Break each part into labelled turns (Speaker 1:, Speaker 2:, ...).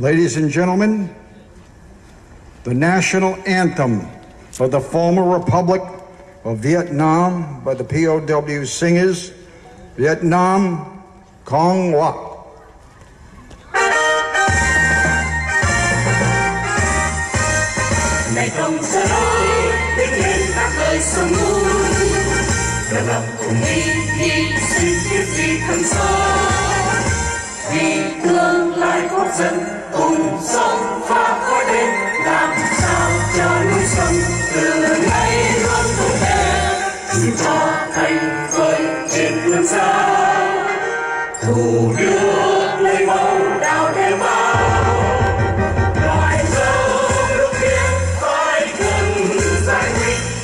Speaker 1: Ladies and gentlemen, the national anthem of the former Republic of Vietnam by the POW singers, Vietnam Con Hoa.
Speaker 2: Ngày công giờ ơi, tiếng lên các lời sông núi, độc lập cùng đi hy sinh biết gì thân sống, vì tương lai quốc dân cùng sống phá khói đêm, làm sao cho núi sông từ nay luôn tồn tại, xin cho thành vơi trên vườn xa, thủ nước lấy máu đào để bao.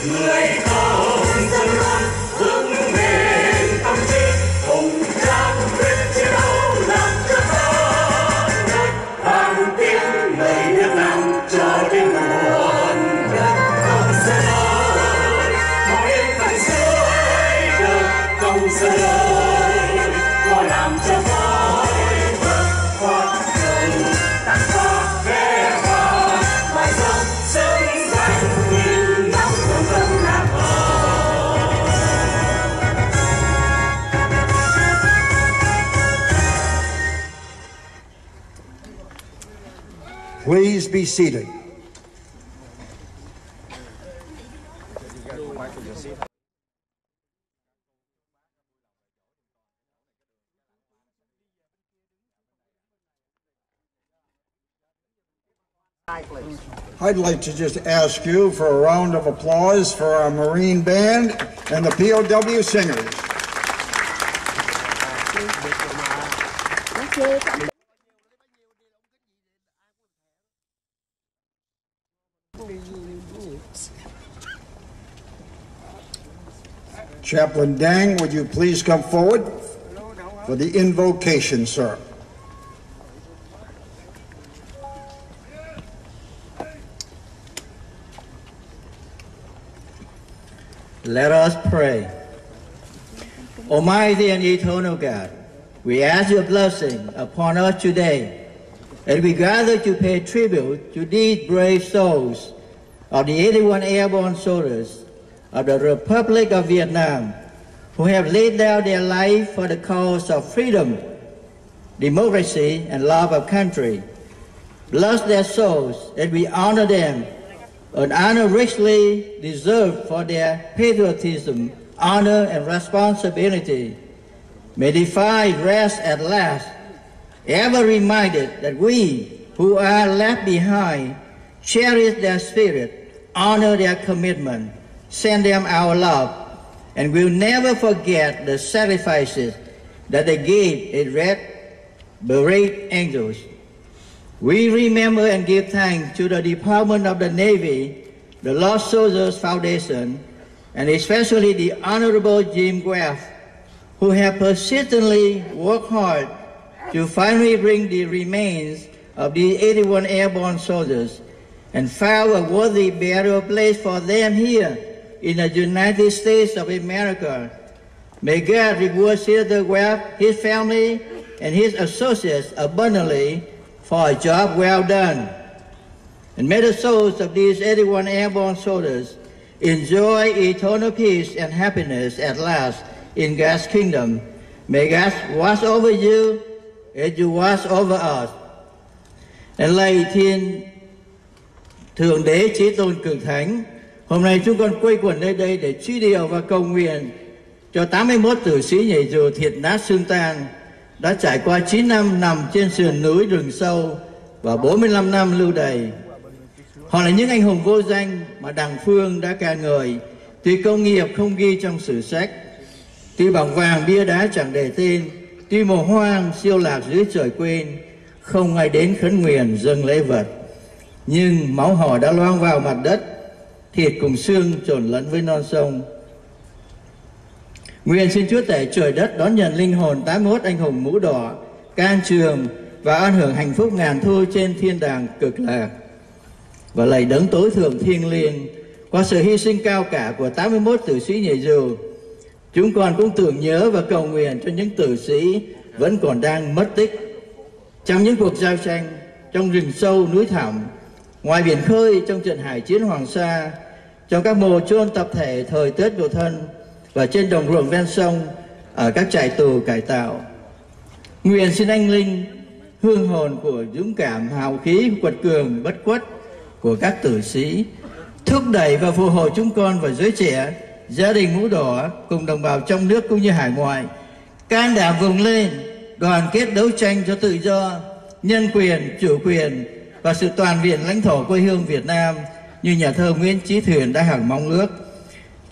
Speaker 2: Người Cộng dân luôn vững bền tâm trí, cùng trang quyết chiến đấu làm cho con người vang tiếng người Việt Nam cho đến muôn đời. Công dân ơi, mọi phận dưới được công dân ơi, có làm cho tôi vượt qua đời tàn phá vẻ vang bài dòng xứng danh nghìn năm.
Speaker 1: Please be seated. I'd like to just ask you for a round of applause for our Marine Band and the POW singers. Chaplain Dang, would you please come forward for the invocation, sir?
Speaker 3: Let us pray. Almighty and eternal God, we ask your blessing upon us today as we gather to pay tribute to these brave souls of the 81 airborne soldiers of the Republic of Vietnam who have laid down their life for the cause of freedom, democracy, and love of country. Bless their souls as we honor them, an honor richly deserved for their patriotism, honor, and responsibility. May they find rest at last, ever reminded that we who are left behind cherish their spirit, honor their commitment, send them our love, and will never forget the sacrifices that they gave as red beret angels. We remember and give thanks to the Department of the Navy, the Lost Soldiers Foundation, and especially the Honorable Jim Webb, who have persistently worked hard to finally bring the remains of the 81 airborne soldiers and found a worthy burial place for them here in the United States of America. May God reward Senator Webb, his family, and his associates abundantly for a job well done. And may the souls of these 81 airborne soldiers enjoy eternal peace and happiness at last in God's kingdom. May God watch over you as you watch over us. And lạy Thiên Thượng Đế Chí Tôn Cực Thánh, hôm nay chúng con quây quần nơi đây để truy điệu và cầu nguyện cho 81 tử sĩ nhảy dù thịt nát xương tan đã trải qua 9 năm nằm trên sườn núi rừng sâu và 45 năm lưu đày. Họ là những anh hùng vô danh mà Đảng Phương đã ca ngợi, tuy công nghiệp không ghi trong sử sách, tuy bằng vàng bia đá chẳng để tên, tuy mồ hoang siêu lạc dưới trời quên, không ai đến khấn nguyện dâng lễ vật. Nhưng máu họ đã loang vào mặt đất, thịt cùng xương trộn lẫn với non sông. Nguyện xin Chúa Tể trời đất đón nhận linh hồn 81 anh hùng mũ đỏ, can trường và an hưởng hạnh phúc ngàn thu trên thiên đàng cực lạc. Và lạy đấng tối thượng thiêng liêng, qua sự hy sinh cao cả của 81 tử sĩ nhảy dù, chúng con cũng tưởng nhớ và cầu nguyện cho những tử sĩ vẫn còn đang mất tích trong những cuộc giao tranh, trong rừng sâu núi thẳm, ngoài biển khơi trong trận hải chiến Hoàng Sa, trong các mồ chôn tập thể thời Tết Cổ Thân và trên đồng ruộng ven sông ở các trại tù cải tạo. Nguyện xin anh linh, hương hồn của dũng cảm hào khí quật cường bất khuất của các tử sĩ thúc đẩy và phù hộ chúng con và giới trẻ, gia đình mũ đỏ cùng đồng bào trong nước cũng như hải ngoại can đảm vùng lên, đoàn kết đấu tranh cho tự do, nhân quyền, chủ quyền và sự toàn vẹn lãnh thổ quê hương Việt Nam như nhà thơ Nguyễn Chí Thuyền đã hằng mong ước.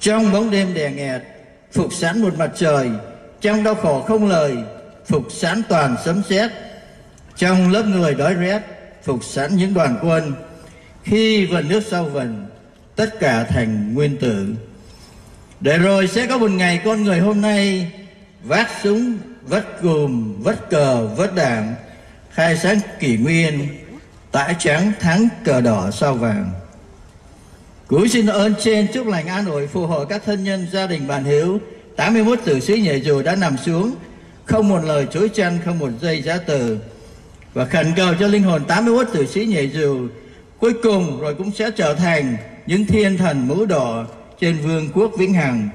Speaker 3: Trong bóng đêm đè nghẹt, phục sẵn một mặt trời, trong đau khổ không lời, phục sẵn toàn sấm sét, trong lớp người đói rét, phục sẵn những đoàn quân. Khi vần nước sau vần, tất cả thành nguyên tử. Để rồi sẽ có một ngày con người hôm nay vác súng, vất cùm, vất cờ, vất đảng, khai sáng kỷ nguyên, tải trắng thắng cờ đỏ sao vàng. Cúi xin ơn trên chúc lành an ủi phù hộ các thân nhân gia đình bạn hữu 81 tử sĩ nhảy dù đã nằm xuống, không một lời chối chăn, không một giây giã từ, và khẩn cầu cho linh hồn 81 tử sĩ nhảy dù cuối cùng rồi cũng sẽ trở thành những thiên thần mũ đỏ trên vương quốc vĩnh hằng.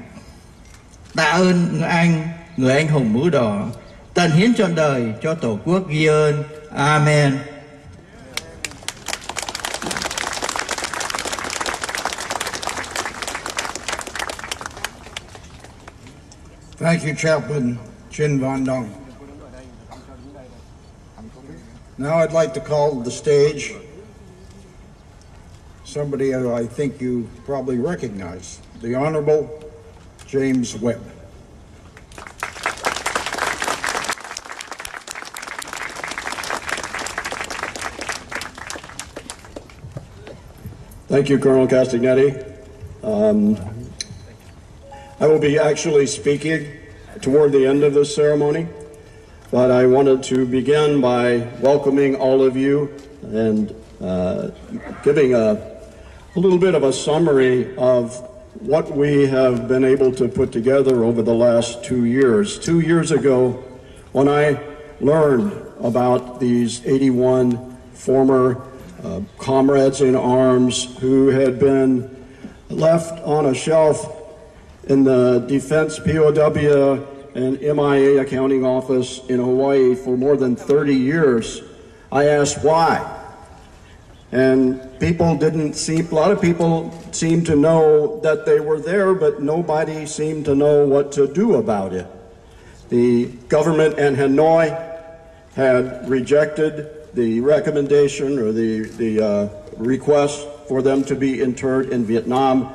Speaker 3: Tạ ơn anh, người anh hùng mũ đỏ, tận hiến trọn đời cho Tổ quốc ghi ơn. Amen.
Speaker 1: Thank you, Chaplain Chin Von Dong. Now I'd like to call to the stage somebody who I think you probably recognize, the Honorable James Webb.
Speaker 4: Thank you, Colonel Castagnetti. I will be actually speaking toward the end of this ceremony, but I wanted to begin by welcoming all of you and giving a little bit of a summary of what we have been able to put together over the last 2 years. 2 years ago, when I learned about these 81 former comrades in arms who had been left on a shelf in the Defense POW and MIA accounting office in Hawaii for more than 30 years, I asked why. And a lot of people seemed to know that they were there, but nobody seemed to know what to do about it. The government in Hanoi had rejected the recommendation or the request for them to be interred in Vietnam,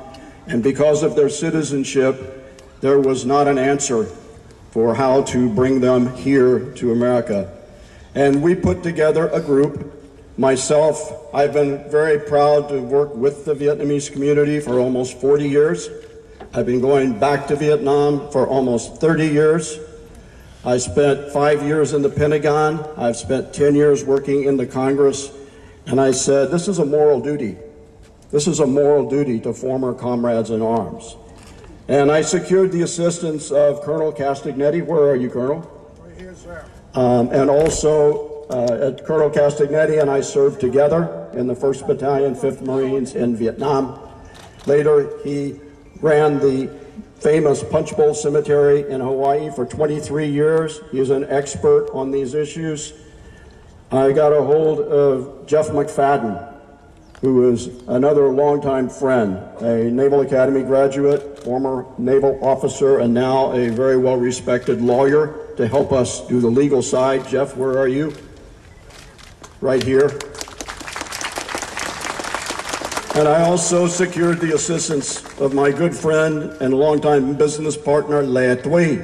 Speaker 4: and because of their citizenship, there was not an answer for how to bring them here to America. And we put together a group. Myself, I've been very proud to work with the Vietnamese community for almost 40 years. I've been going back to Vietnam for almost 30 years. I spent 5 years in the Pentagon. I've spent 10 years working in the Congress. And I said, this is a moral duty. This is a moral duty to former comrades in arms. And I secured the assistance of Colonel Castagnetti. Where are you, Colonel?
Speaker 1: Right here, sir.
Speaker 4: And also Colonel Castagnetti and I served together in the 1st Battalion, 5th Marines in Vietnam. Later, he ran the famous Punch Bowl Cemetery in Hawaii for 23 years. He's an expert on these issues. I got a hold of Jeff McFadden, who is another longtime friend, a Naval Academy graduate, former naval officer, and now a very well-respected lawyer to help us do the legal side. Jeff, where are you? Right here. And I also secured the assistance of my good friend and longtime business partner, Lễ Truy,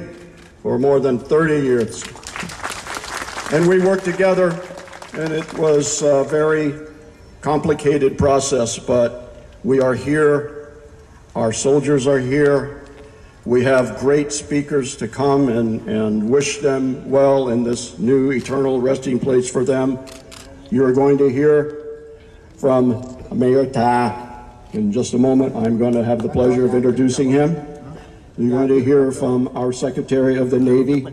Speaker 4: for more than 30 years. And we worked together, and it was a very complicated process, but we are here. Our soldiers are here. We have great speakers to come and wish them well in this new eternal resting place for them. You are going to hear from Mayor Ta in just a moment. I'm going to have the pleasure of introducing him. You're going to hear from our Secretary of the Navy,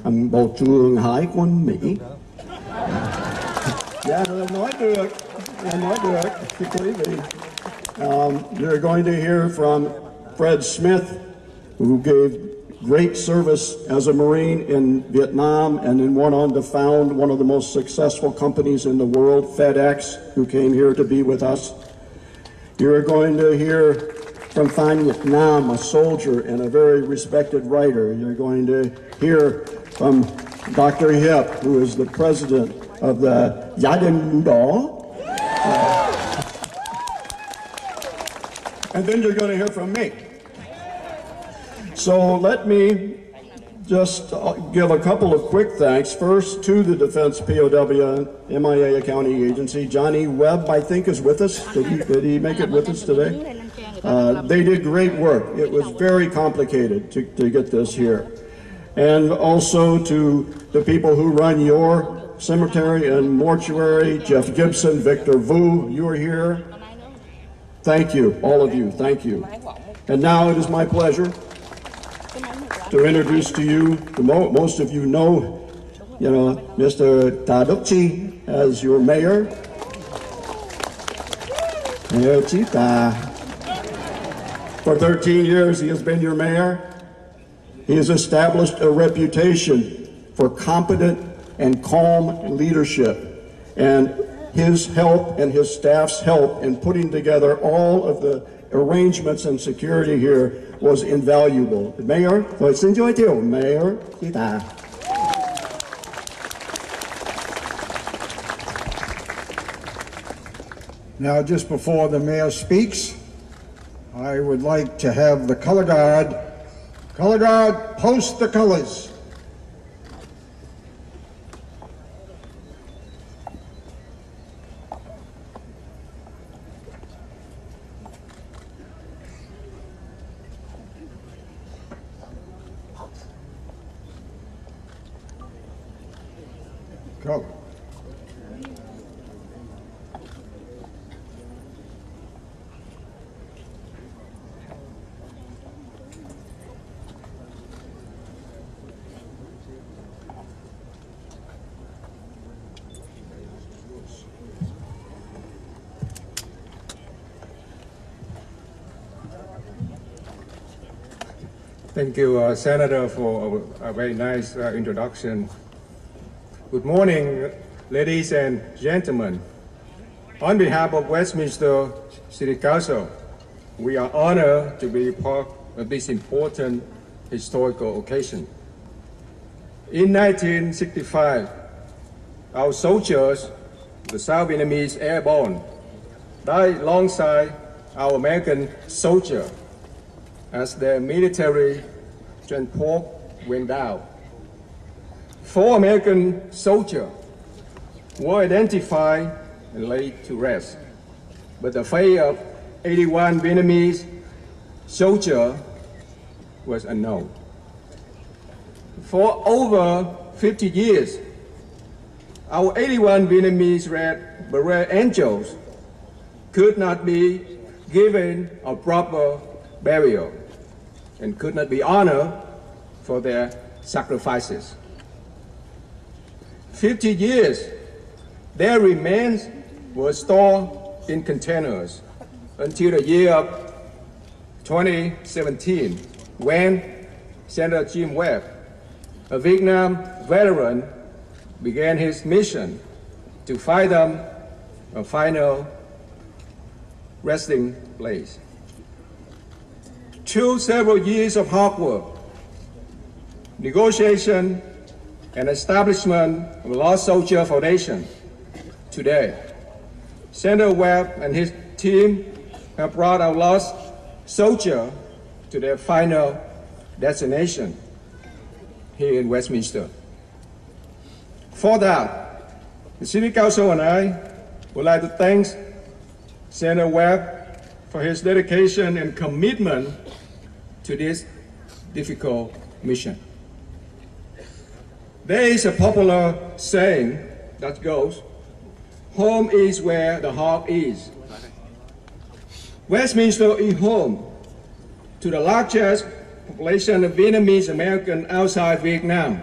Speaker 4: Bộ Trưởng Hải Quân, Mỹ. Dạ, nói được. Thưa quý vị. You're going to hear from Fred Smith, who gave great service as a Marine in Vietnam and then went on to found one of the most successful companies in the world, FedEx, who came here to be with us. You're going to hear from Phan Nhật Nam, a soldier and a very respected writer. You're going to hear from Dr. Hiệp, who is the president of the Gia đình Đỏ. And then you're going to hear from me. So let me just give a couple of quick thanks. First, to the Defense POW MIA Accounting Agency. Johnny Webb, I think, is with us. Did he make it with us today? They did great work. It was very complicated to get this here. And also to the people who run your cemetery and mortuary, Jeff Gibson, Victor Vu, you are here. Thank you, all of you, thank you. And now it is my pleasure to introduce to you, most of you know, Mr. Tadokchi as your mayor. Mayor Chita. For 13 years he has been your mayor. He has established a reputation for competent and calm leadership, and his help and his staff's help in putting together all of the arrangements and security here was invaluable. Mayor, xin giới thiệu Mayor Chita.
Speaker 1: Now, just before the mayor speaks, I would like to have the color guard post the colors. Go.
Speaker 5: Thank you, Senator, for a very nice introduction. Good morning, ladies and gentlemen. On behalf of Westminster City Council, we are honored to be part of this important historical occasion. In 1965, our soldiers, the South Vietnamese Airborne, died alongside our American soldiers as their military transport went down. 4 American soldiers were identified and laid to rest, but the fate of 81 Vietnamese soldiers was unknown. For over 50 years, our 81 Vietnamese Red Beret Angels could not be given a proper burial and could not be honored for their sacrifices. 50 years, their remains were stored in containers until the year of 2017, when Senator Jim Webb, a Vietnam veteran, began his mission to find them a final resting place. Through several years of hard work, negotiation, and establishment of the Lost Soldier Foundation, today, Senator Webb and his team have brought our lost soldier to their final destination here in Westminster. For that, the City Council and I would like to thank Senator Webb for his dedication and commitment to this difficult mission. There is a popular saying that goes, "Home is where the heart is." Westminster is home to the largest population of Vietnamese Americans outside Vietnam.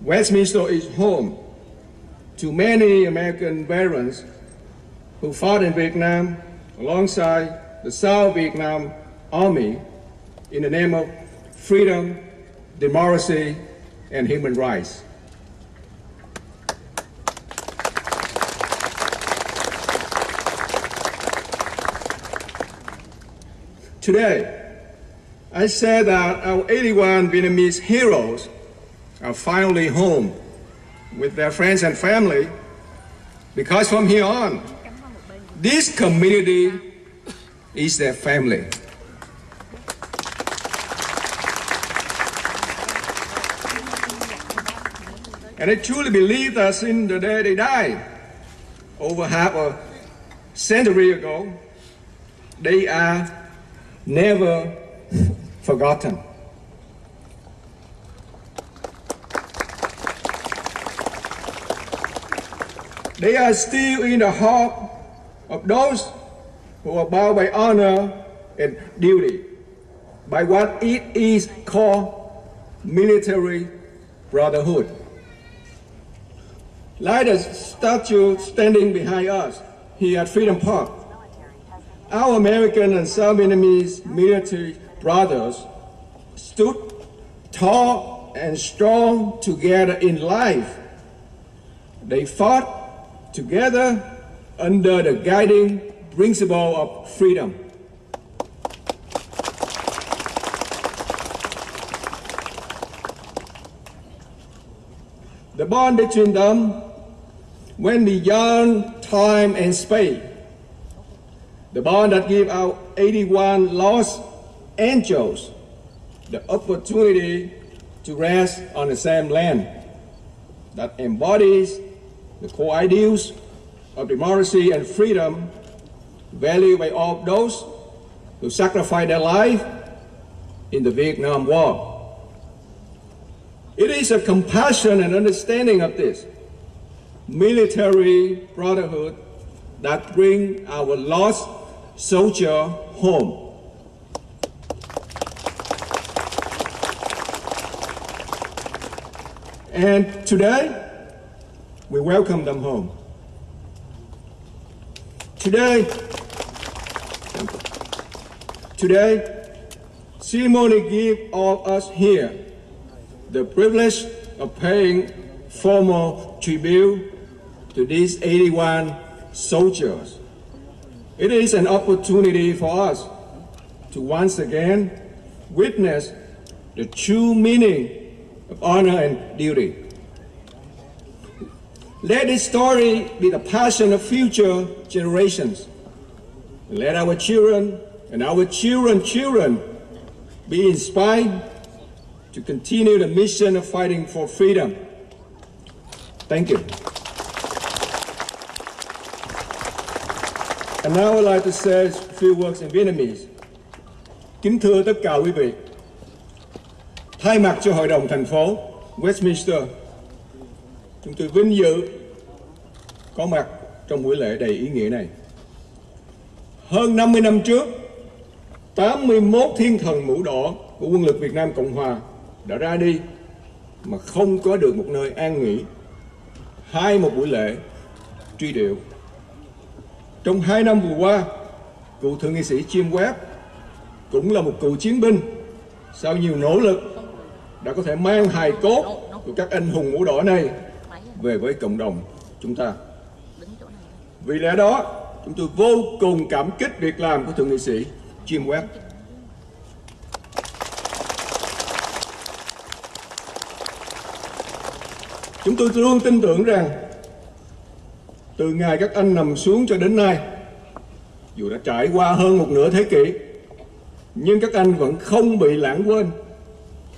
Speaker 5: Westminster is home to many American veterans who fought in Vietnam alongside the South Vietnam Army in the name of freedom, democracy, and human rights. Today, I say that our 81 Vietnamese heroes are finally home with their friends and family, because from here on, this community is their family. And I truly believe that since the day they died, over half a century ago, they are never forgotten. They are still in the heart of those who are bound by honor and duty, by what it is called military brotherhood. Like the statue standing behind us here at Freedom Park, our American and South Vietnamese military brothers stood tall and strong together in life. They fought together under the guiding principle of freedom. The bond between them went beyond time and space. The bond that gave our 81 lost angels the opportunity to rest on the same land that embodies the core ideals of democracy and freedom valued by all those who sacrificed their life in the Vietnam War. It is a compassion and understanding of this military brotherhood that brings our lost soldier home. And today, we welcome them home. Today, ceremony gives all of us here the privilege of paying formal tribute to these 81 soldiers. It is an opportunity for us to once again witness the true meaning of honor and duty. Let this story be the passion of future generations. Let our children and our children's children be inspired to continue the mission of fighting for freedom. Thank you. And now I'd like to say a few words in Vietnamese. Kính thưa tất cả quý vị, thay mặt cho Hội đồng thành phố Westminster, chúng tôi vinh dự có mặt trong buổi lễ đầy ý nghĩa này. Hơn 50 năm trước, 81 thiên thần mũ đỏ của Quân lực Việt Nam Cộng Hòa đã ra đi mà không có được một nơi an nghỉ, hay một buổi lễ truy điệu. Trong 2 năm vừa qua, cựu thượng nghị sĩ Jim Webb cũng là một cựu chiến binh, sau nhiều nỗ lực đã có thể mang hài cốt của các anh hùng mũ đỏ này về với cộng đồng chúng ta. Vì lẽ đó, chúng tôi vô cùng cảm kích việc làm của thượng nghị sĩ Jim Webb. Chúng tôi luôn tin tưởng rằng từ ngày các anh nằm xuống cho đến nay, dù đã trải qua hơn một nửa thế kỷ, nhưng các anh vẫn không bị lãng quên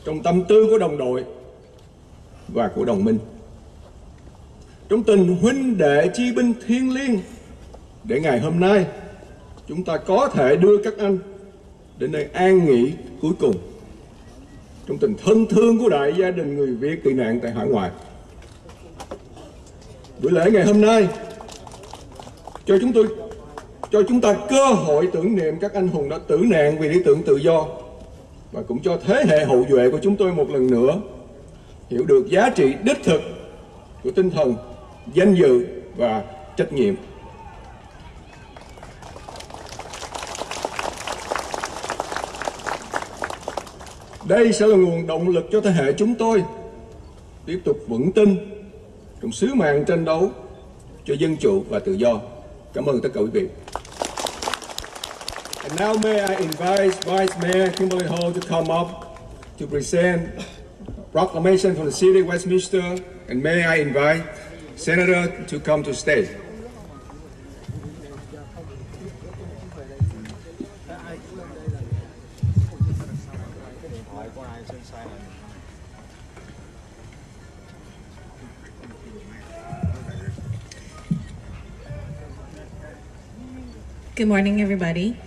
Speaker 5: trong tâm tư của đồng đội và của đồng minh. Trong tình huynh đệ chi binh thiêng liêng, để ngày hôm nay chúng ta có thể đưa các anh đến nơi an nghỉ cuối cùng. Trong tình thân thương của đại gia đình người Việt tị nạn tại hải ngoại. Buổi lễ ngày hôm nay cho chúng ta cơ hội tưởng niệm các anh hùng đã tử nạn vì lý tưởng tự do, và cũng cho thế hệ hậu duệ của chúng tôi một lần nữa hiểu được giá trị đích thực của tinh thần danh dự và trách nhiệm. Đây sẽ là nguồn động lực cho thế hệ chúng tôi tiếp tục vững tin trong sứ mạng tranh đấu cho dân chủ và tự do. Cảm ơn tất cả quý vị. And now may I invite Vice Mayor Kimberly Ho to come up to present proclamation from the city of Westminster, and may I invite Senator to come to stage.
Speaker 6: Good morning, everybody.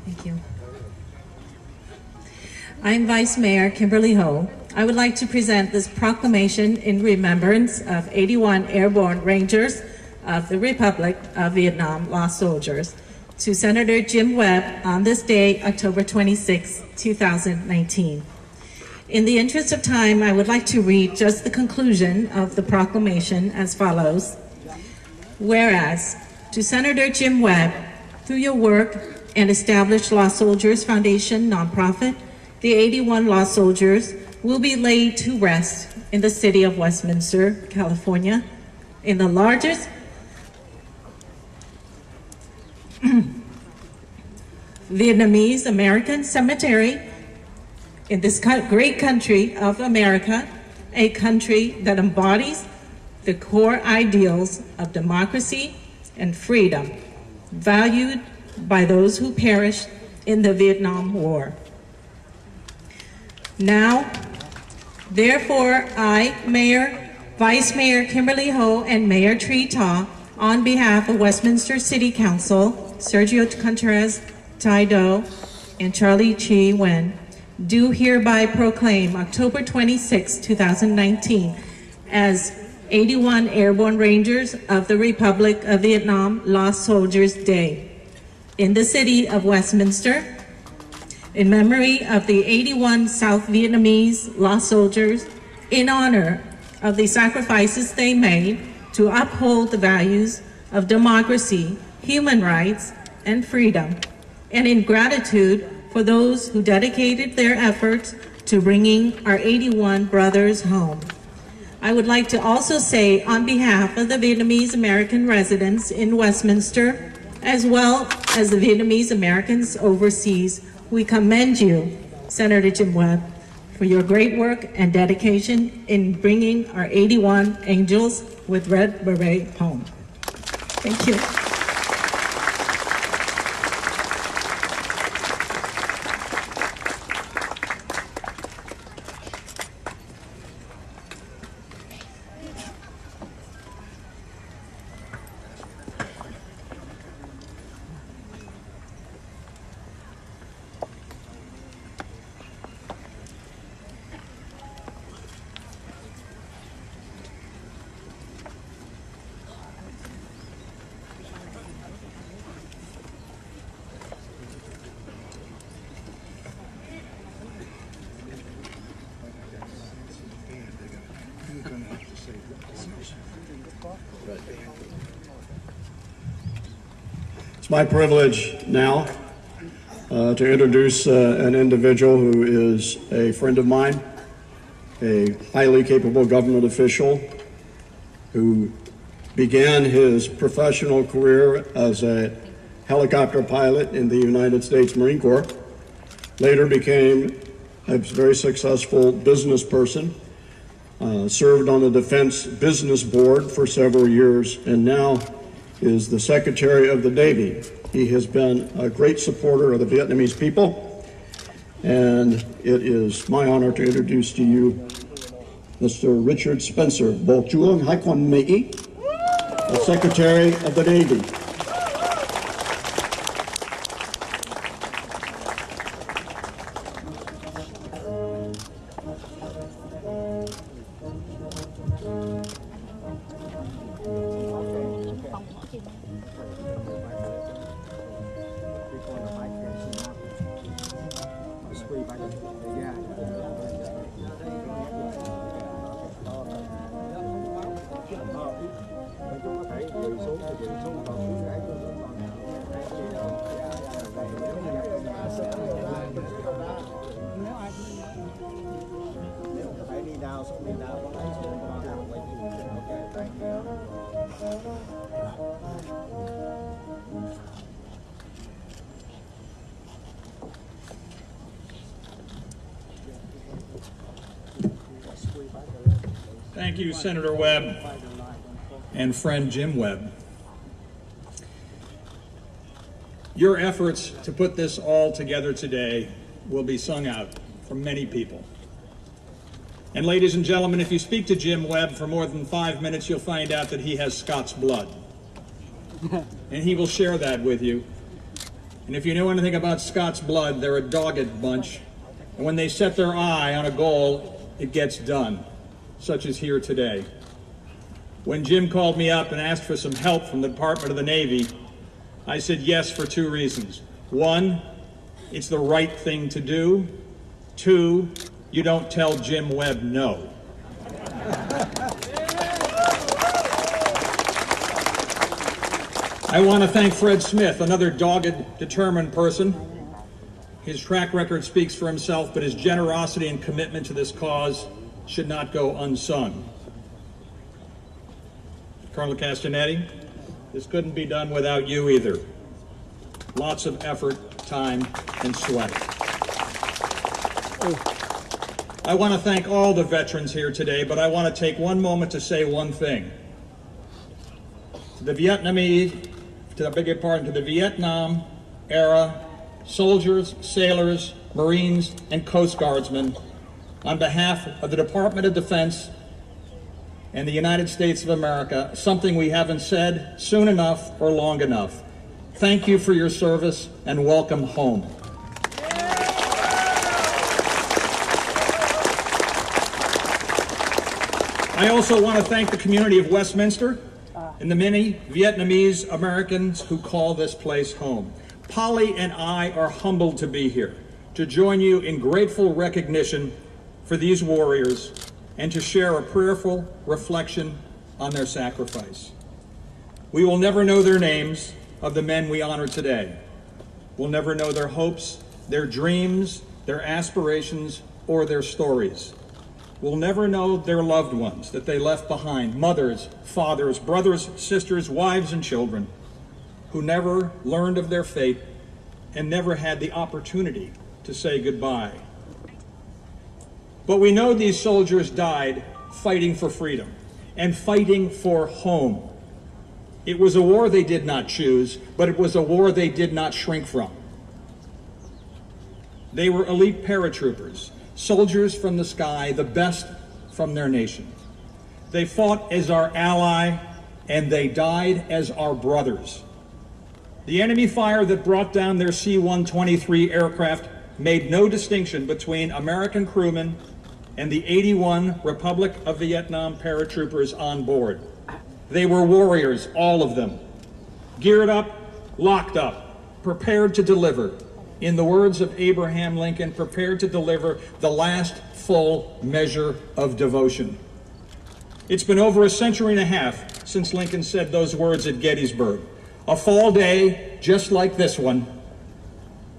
Speaker 6: Thank you. I'm Vice Mayor Kimberly Ho. I would like to present this proclamation in remembrance of 81 airborne Rangers of the Republic of Vietnam lost soldiers to Senator Jim Webb on this day, October 26, 2019. In the interest of time, I would like to read just the conclusion of the proclamation as follows. Whereas, to Senator Jim Webb, through your work and established Lost Soldiers Foundation nonprofit, the 81 lost soldiers will be laid to rest in the city of Westminster, California, in the largest Vietnamese American cemetery in this great country of America, a country that embodies the core ideals of democracy and freedom, valued by those who perished in the Vietnam War. Now, therefore, I, Mayor, Vice Mayor Kimberly Ho, and Mayor Tree Ta, on behalf of Westminster City Council, Sergio Contreras, Tai Do, and Charlie Chi Wen, do hereby proclaim October 26, 2019 as 81 Airborne Rangers of the Republic of Vietnam Lost Soldiers Day in the city of Westminster, in memory of the 81 South Vietnamese lost soldiers, in honor of the sacrifices they made to uphold the values of democracy, human rights, and freedom, and in gratitude for those who dedicated their efforts to bringing our 81 brothers home. I would like to also say, on behalf of the Vietnamese American residents in Westminster, as well as the Vietnamese Americans overseas, we commend you, Senator Jim Webb, for your great work and dedication in bringing our 81 angels with red beret home. Thank you.
Speaker 4: It's my privilege now to introduce an individual who is a friend of mine, a highly capable government official who began his professional career as a helicopter pilot in the United States Marine Corps, later became a very successful business person, served on the Defense Business Board for several years, and now is the Secretary of the Navy. He has been a great supporter of the Vietnamese people, and it is my honor to introduce to you Mr. Richard Spencer, Bộ trưởng Hải Quân Mỹ, the Secretary of the Navy.
Speaker 7: Thank you, Senator Webb and friend Jim Webb. Your efforts to put this all together today will be sung out from many people. And ladies and gentlemen, if you speak to Jim Webb for more than 5 minutes, you'll find out that he has Scots blood. And he will share that with you. And if you know anything about Scots blood, they're a dogged bunch. And when they set their eye on a goal, it gets done, such as here today. When Jim called me up and asked for some help from the Department of the Navy, I said yes for 2 reasons. 1, it's the right thing to do. 2, you don't tell Jim Webb no. I want to thank Fred Smith, another dogged, determined person. His track record speaks for himself, but his generosity and commitment to this cause should not go unsung. Colonel Castagnetti, this couldn't be done without you either. Lots of effort, time, and sweat. I want to thank all the veterans here today, but I want to take one moment to say one thing. To the Vietnamese, to the Vietnam era soldiers, sailors, Marines, and Coast Guardsmen, on behalf of the Department of Defense and the United States of America, something we haven't said soon enough or long enough. Thank you for your service and welcome home. I also want to thank the community of Westminster and the many Vietnamese Americans who call this place home. Polly and I are humbled to be here, to join you in grateful recognition for these warriors and to share a prayerful reflection on their sacrifice. We will never know their names of the men we honor today. We'll never know their hopes, their dreams, their aspirations, or their stories. We'll never know their loved ones that they left behind, mothers, fathers, brothers, sisters, wives, and children, who never learned of their fate and never had the opportunity to say goodbye. But we know these soldiers died fighting for freedom and fighting for home. It was a war they did not choose, but it was a war they did not shrink from. They were elite paratroopers, soldiers from the sky, the best from their nation. They fought as our ally, and they died as our brothers. The enemy fire that brought down their C-123 aircraft made no distinction between American crewmen and the 81 Republic of Vietnam paratroopers on board. They were warriors, all of them, geared up, locked up, prepared to deliver. In the words of Abraham Lincoln, prepared to deliver the last full measure of devotion. It's been over a century and a half since Lincoln said those words at Gettysburg. A fall day just like this one,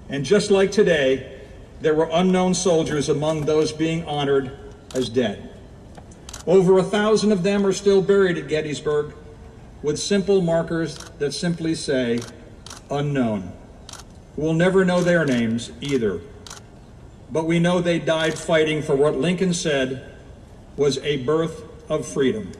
Speaker 7: and just like today, there were unknown soldiers among those being honored as dead. Over 1,000 of them are still buried at Gettysburg with simple markers that simply say, unknown. We'll never know their names either, but we know they died fighting for what Lincoln said was a birth of freedom.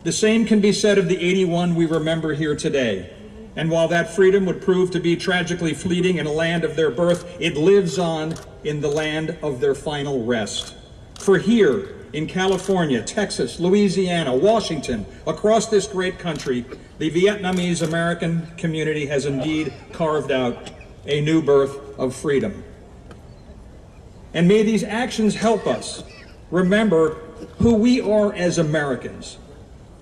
Speaker 7: The same can be said of the 81 we remember here today. And while that freedom would prove to be tragically fleeting in a land of their birth, it lives on in the land of their final rest. For here in California, Texas, Louisiana, Washington, across this great country, the Vietnamese American community has indeed carved out a new birth of freedom. And may these actions help us remember who we are as Americans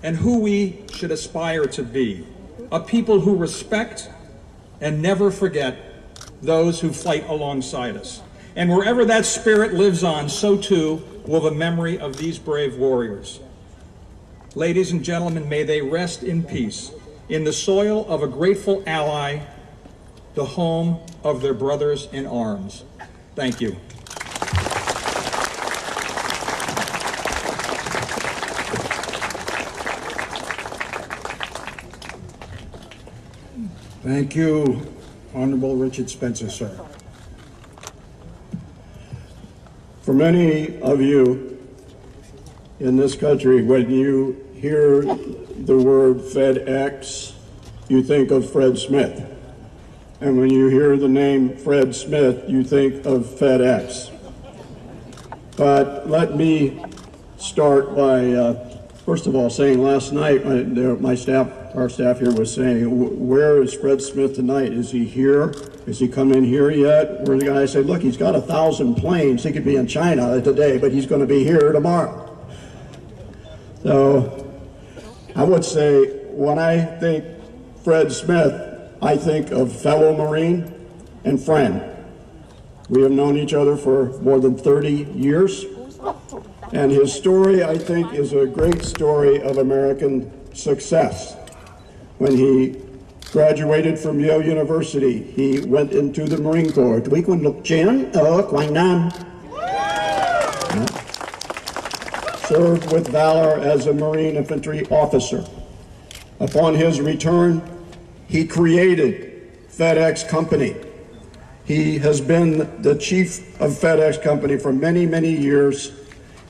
Speaker 7: and who we should aspire to be. A people who respect and never forget those who fight alongside us. And wherever that spirit lives on, so too will the memory of these brave warriors. Ladies and gentlemen, may they rest in peace in the soil of a grateful ally, the home of their brothers in arms. Thank you.
Speaker 1: Thank you, Honorable Richard Spencer, sir.
Speaker 4: For many of you in this country, when you hear the word FedEx, you think of Fred Smith. And when you hear the name Fred Smith, you think of FedEx. But let me start by, first of all, saying last night, our staff here was saying, where is Fred Smith tonight? Is he here? Is he come in here yet? Where the guy said, look, he's got 1,000 planes. He could be in China today, but he's going to be here tomorrow. So I would say, when I think Fred Smith, I think of fellow Marine and friend. We have known each other for more than 30 years. And his story, I think, is a great story of American success. When he graduated from Yale University, he went into the Marine Corps. Thủy Quân Lục Chiến ở Quảng Nam. Served with valor as a Marine infantry officer. Upon his return, he created FedEx Company. He has been the chief of FedEx Company for many, many years,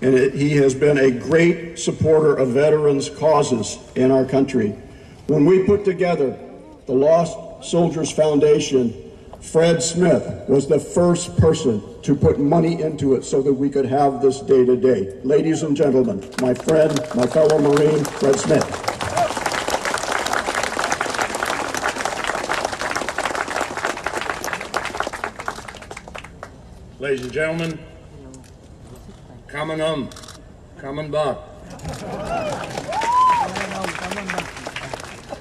Speaker 4: and he has been a great supporter of veterans' causes in our country. When we put together the Lost Soldiers Foundation, Fred Smith was the first person to put money into it so that we could have this day to day. Ladies and gentlemen, my friend, my fellow Marine, Fred Smith.
Speaker 8: Ladies and gentlemen, coming back.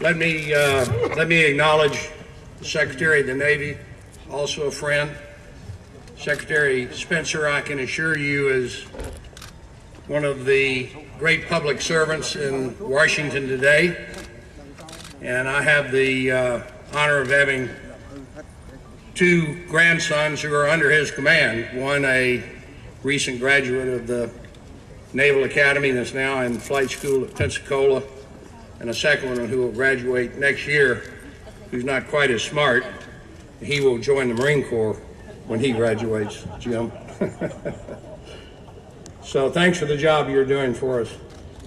Speaker 8: Let me acknowledge the Secretary of the Navy, also a friend. Secretary Spencer, I can assure you, is one of the great public servants in Washington today, and I have the honor of having two grandsons who are under his command. One a recent graduate of the Naval Academy that's now in flight school at Pensacola, and a second one who will graduate next year, who's not quite as smart. He will join the Marine Corps when he graduates, Jim. So thanks for the job you're doing for us,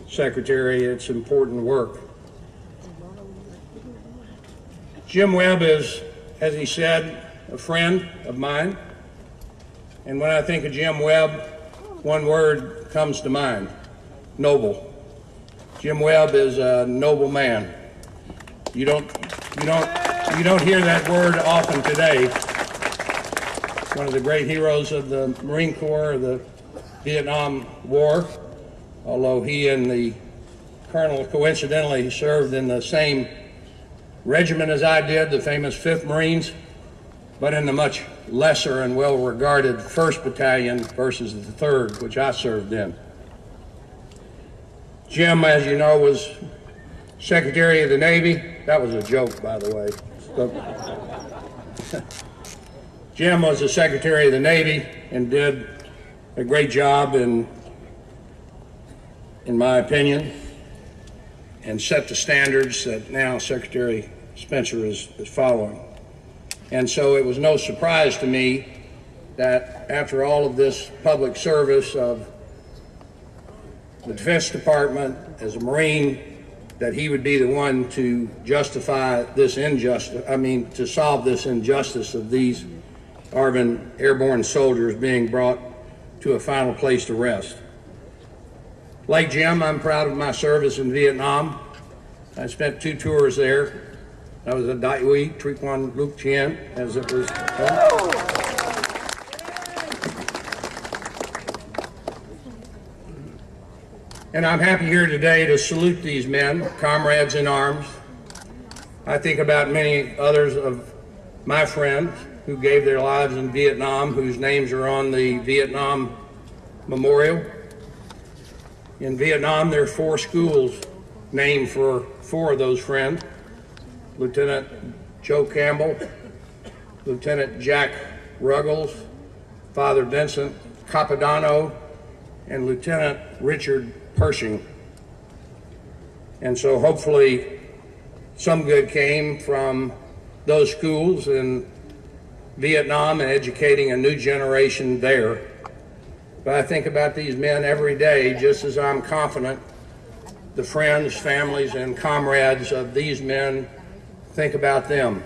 Speaker 8: Secretary. It's important work. Jim Webb is, as he said, a friend of mine. And when I think of Jim Webb, one word comes to mind: noble. Jim Webb is a noble man. You don't hear that word often today. One of the great heroes of the Marine Corps of the Vietnam War, although he and the colonel coincidentally served in the same regiment as I did, the famous 5th Marines, but in the much lesser and well-regarded 1st Battalion versus the 3rd, which I served in. Jim, as you know, was Secretary of the Navy. That was a joke, by the way. Jim was the Secretary of the Navy and did a great job, in my opinion, and set the standards that now Secretary Spencer is following. And so it was no surprise to me that after all of this public service of the Defense Department as a Marine, that he would be the one to justify this injustice, to solve this injustice of these airborne soldiers being brought to a final place to rest. Like Jim, I'm proud of my service in Vietnam. I spent 2 tours there. I was a Đại úy, Thủy Quân Lục Chiến, as it was called. And I'm happy here today to salute these men, comrades in arms. I think about many others of my friends who gave their lives in Vietnam, whose names are on the Vietnam Memorial. In Vietnam, there are 4 schools named for 4 of those friends. Lieutenant Joe Campbell, Lieutenant Jack Ruggles, Father Vincent Capodanno, and Lieutenant Richard Pershing. And so hopefully some good came from those schools in Vietnam and educating a new generation there. But I think about these men every day, just as I'm confident the friends, families, and comrades of these men think about them.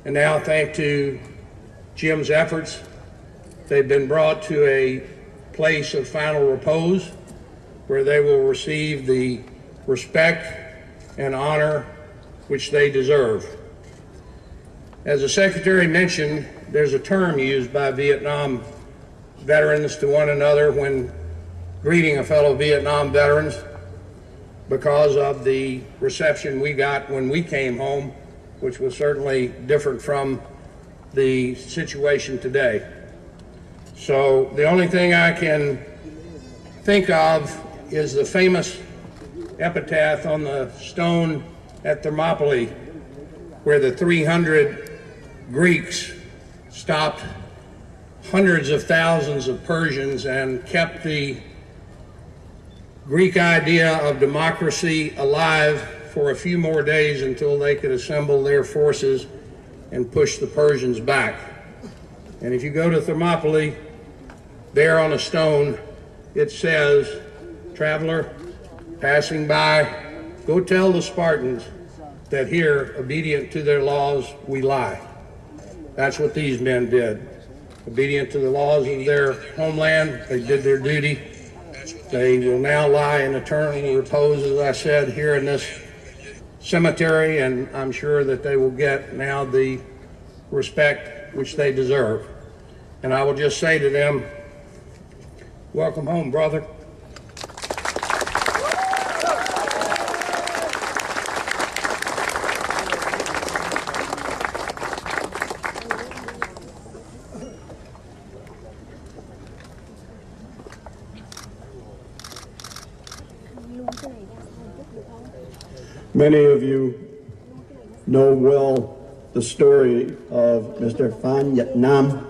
Speaker 8: And now, thanks to Jim's efforts, they've been brought to a place of final repose where they will receive the respect and honor which they deserve. As the Secretary mentioned, there's a term used by Vietnam veterans to one another when greeting a fellow Vietnam veterans because of the reception we got when we came home, which was certainly different from the situation today. So the only thing I can think of is the famous epitaph on the stone at Thermopylae, where the 300 Greeks stopped hundreds of thousands of Persians and kept the Greek idea of democracy alive for a few more days until they could assemble their forces and push the Persians back. And if you go to Thermopylae, there on a stone, it says, "Traveler, passing by, go tell the Spartans that here, obedient to their laws, we lie." That's what these men did. Obedient to the laws of their homeland, they did their duty. They will now lie in eternal repose, as I said, here in this cemetery, and I'm sure that they will get now the respect which they deserve. And I will just say to them, welcome home, brother.
Speaker 4: Many of you know well the story of Mr. Phan Nhật Nam.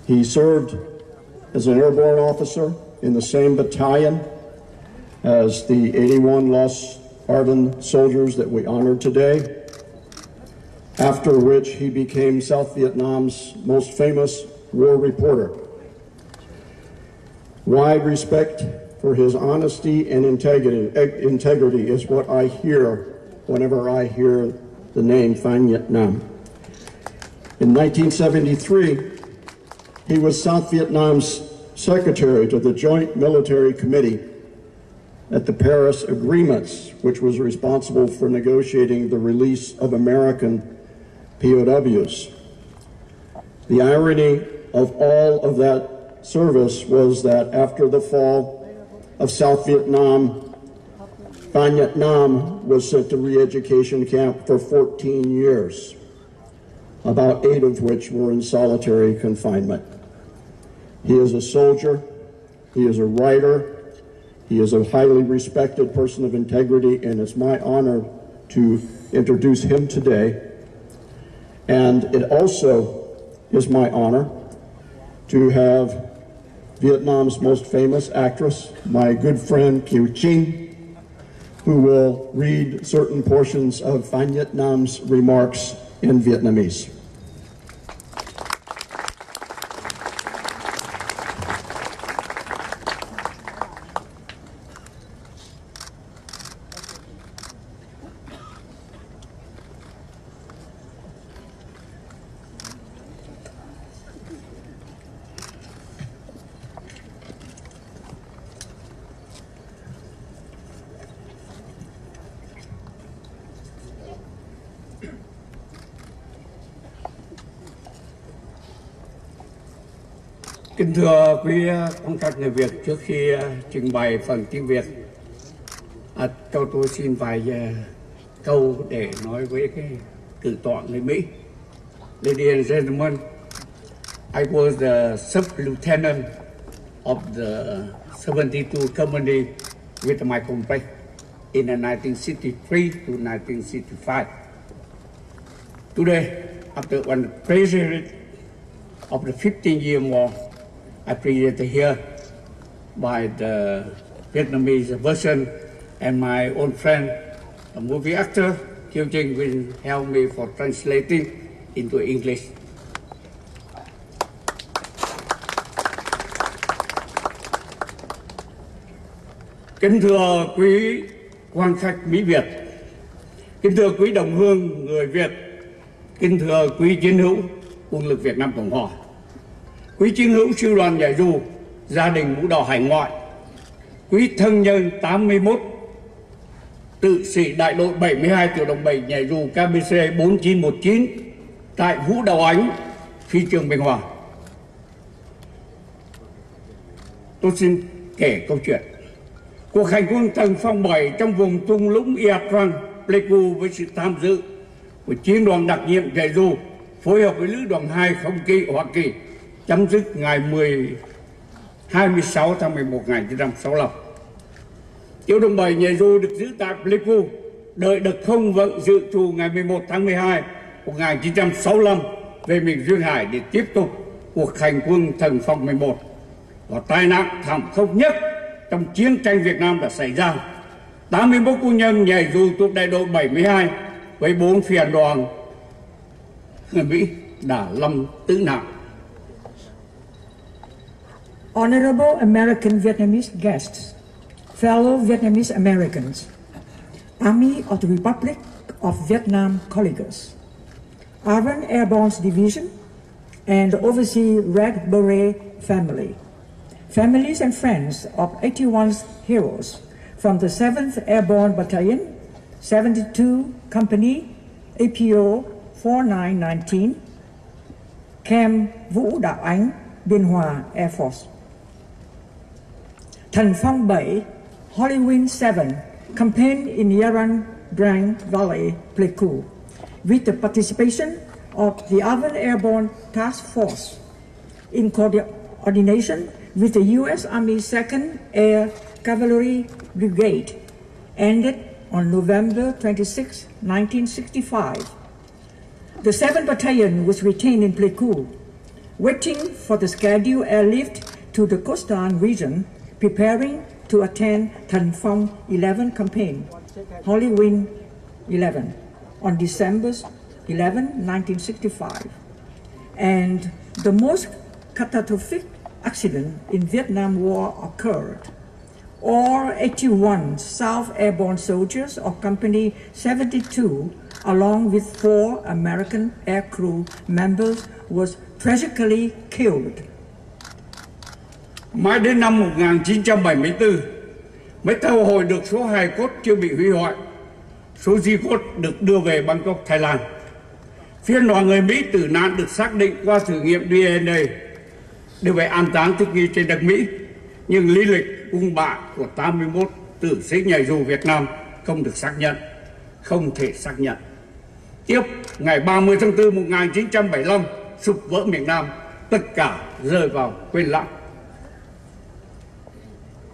Speaker 4: He served as an airborne officer in the same battalion as the 81 lost ardent soldiers that we honored today, after which he became South Vietnam's most famous war reporter. Wide respect for his honesty and integrity is what I hear whenever I hear the name Phan Nhật Nam. In 1973, he was South Vietnam's secretary to the Joint Military Committee at the Paris Agreements, which was responsible for negotiating the release of American POWs. The irony of all of that service was that after the fall of South Vietnam, Phan Nhật Nam was sent to re-education camp for 14 years, about 8 of which were in solitary confinement. He is a soldier, he is a writer, he is a highly respected person of integrity, and it's my honor to introduce him today. And it also is my honor to have Vietnam's most famous actress, my good friend Kieu Trinh, who will read certain portions of Phan Nhật Nam's remarks in Vietnamese.
Speaker 9: Kính thưa quý quan khách người Việt, trước khi trình bày phần tiếng Việt, cho tôi xin vài câu để nói với cái cử tọa người Mỹ. Ladies and gentlemen, I was the sub-lieutenant of the 72 Company with my company. in 1963 to 1965. Today, after one period of the 15-year war, I presented here by the Vietnamese version, and my own friend, a movie actor, Kiêu Trinh, will help me for translating into English. Kính thưa quý quan khách Mỹ Việt, kính thưa quý đồng hương người Việt, kính thưa quý chiến hữu Quân lực Việt Nam Cộng Hòa, quý chiến hữu sư đoàn Nhảy Dù, gia đình Vũ đạo hải ngoại, quý thân nhân 81 tự sĩ đại đội 72 tiểu đoàn 7 Nhảy Dù KBC 4919 tại Vũ Đạo Ánh, phi trường Bình Hòa. Tôi xin kể câu chuyện cuộc hành quân thần phong 7 trong vùng thung lũng Ia Trang, Pleiku với sự tham dự của chiến đoàn đặc nhiệm Nhảy Dù phối hợp với lữ đoàn 2 không kỵ Hoa Kỳ chấm dứt ngày 26 tháng 11 1965. Tiểu đoàn 7 Nhảy Dù được giữ tại Pleiku, đợi đợt không vận dự trù ngày 11 tháng 12 1965 về miền Duyên Hải để tiếp tục cuộc hành quân thần phong 11. Và tai nạn thảm khốc nhất trong chiến tranh Việt Nam đã xảy ra. 81 quân nhân Nhảy Dù thuộc đại đội 72 với 4 phi hành đoàn người Mỹ đã lâm tử nạn.
Speaker 10: Honorable American Vietnamese guests, fellow Vietnamese Americans, Army of the Republic of Vietnam colleagues, Iron Airborne Division, and the Overseas Red Beret family, families and friends of 81 heroes from the 7th Airborne Battalion, 72 Company, APO 4919, Camp Vũ Đạo Ánh, Biên Hòa Air Force. Thần Phong 7, Holy Wind 7, campaign in Yaran Drang Valley, Pleiku, with the participation of the Iron Airborne Task Force in coordination with the U.S. Army 2nd Air Cavalry Brigade, ended on November 26, 1965. The 7th Battalion was retained in Pleiku, waiting for the scheduled airlift to the coastal region, preparing to attend Thần Phong 11 campaign, Holy Wind 11, on December 11, 1965. And the most catastrophic accident in Vietnam War occurred. All 81 South Airborne soldiers of Company 72, along with 4 American aircrew members, was tragically killed.
Speaker 9: Mãi đến năm 1974 mới thu hồi được số hài cốt chưa bị hủy hoại. Số di cốt được đưa về Bangkok, Thái Lan. Phiên đoàn người Mỹ tử nạn được xác định qua thử nghiệm DNA, đưa về an táng thích nghi trên đất Mỹ, nhưng lý lịch cung bạ của 81 tử sĩ Nhảy Dù Việt Nam không được xác nhận, không thể xác nhận. Tiếp, ngày 30 tháng 4 1975, sụp vỡ miền Nam, tất cả rơi vào quên lãng.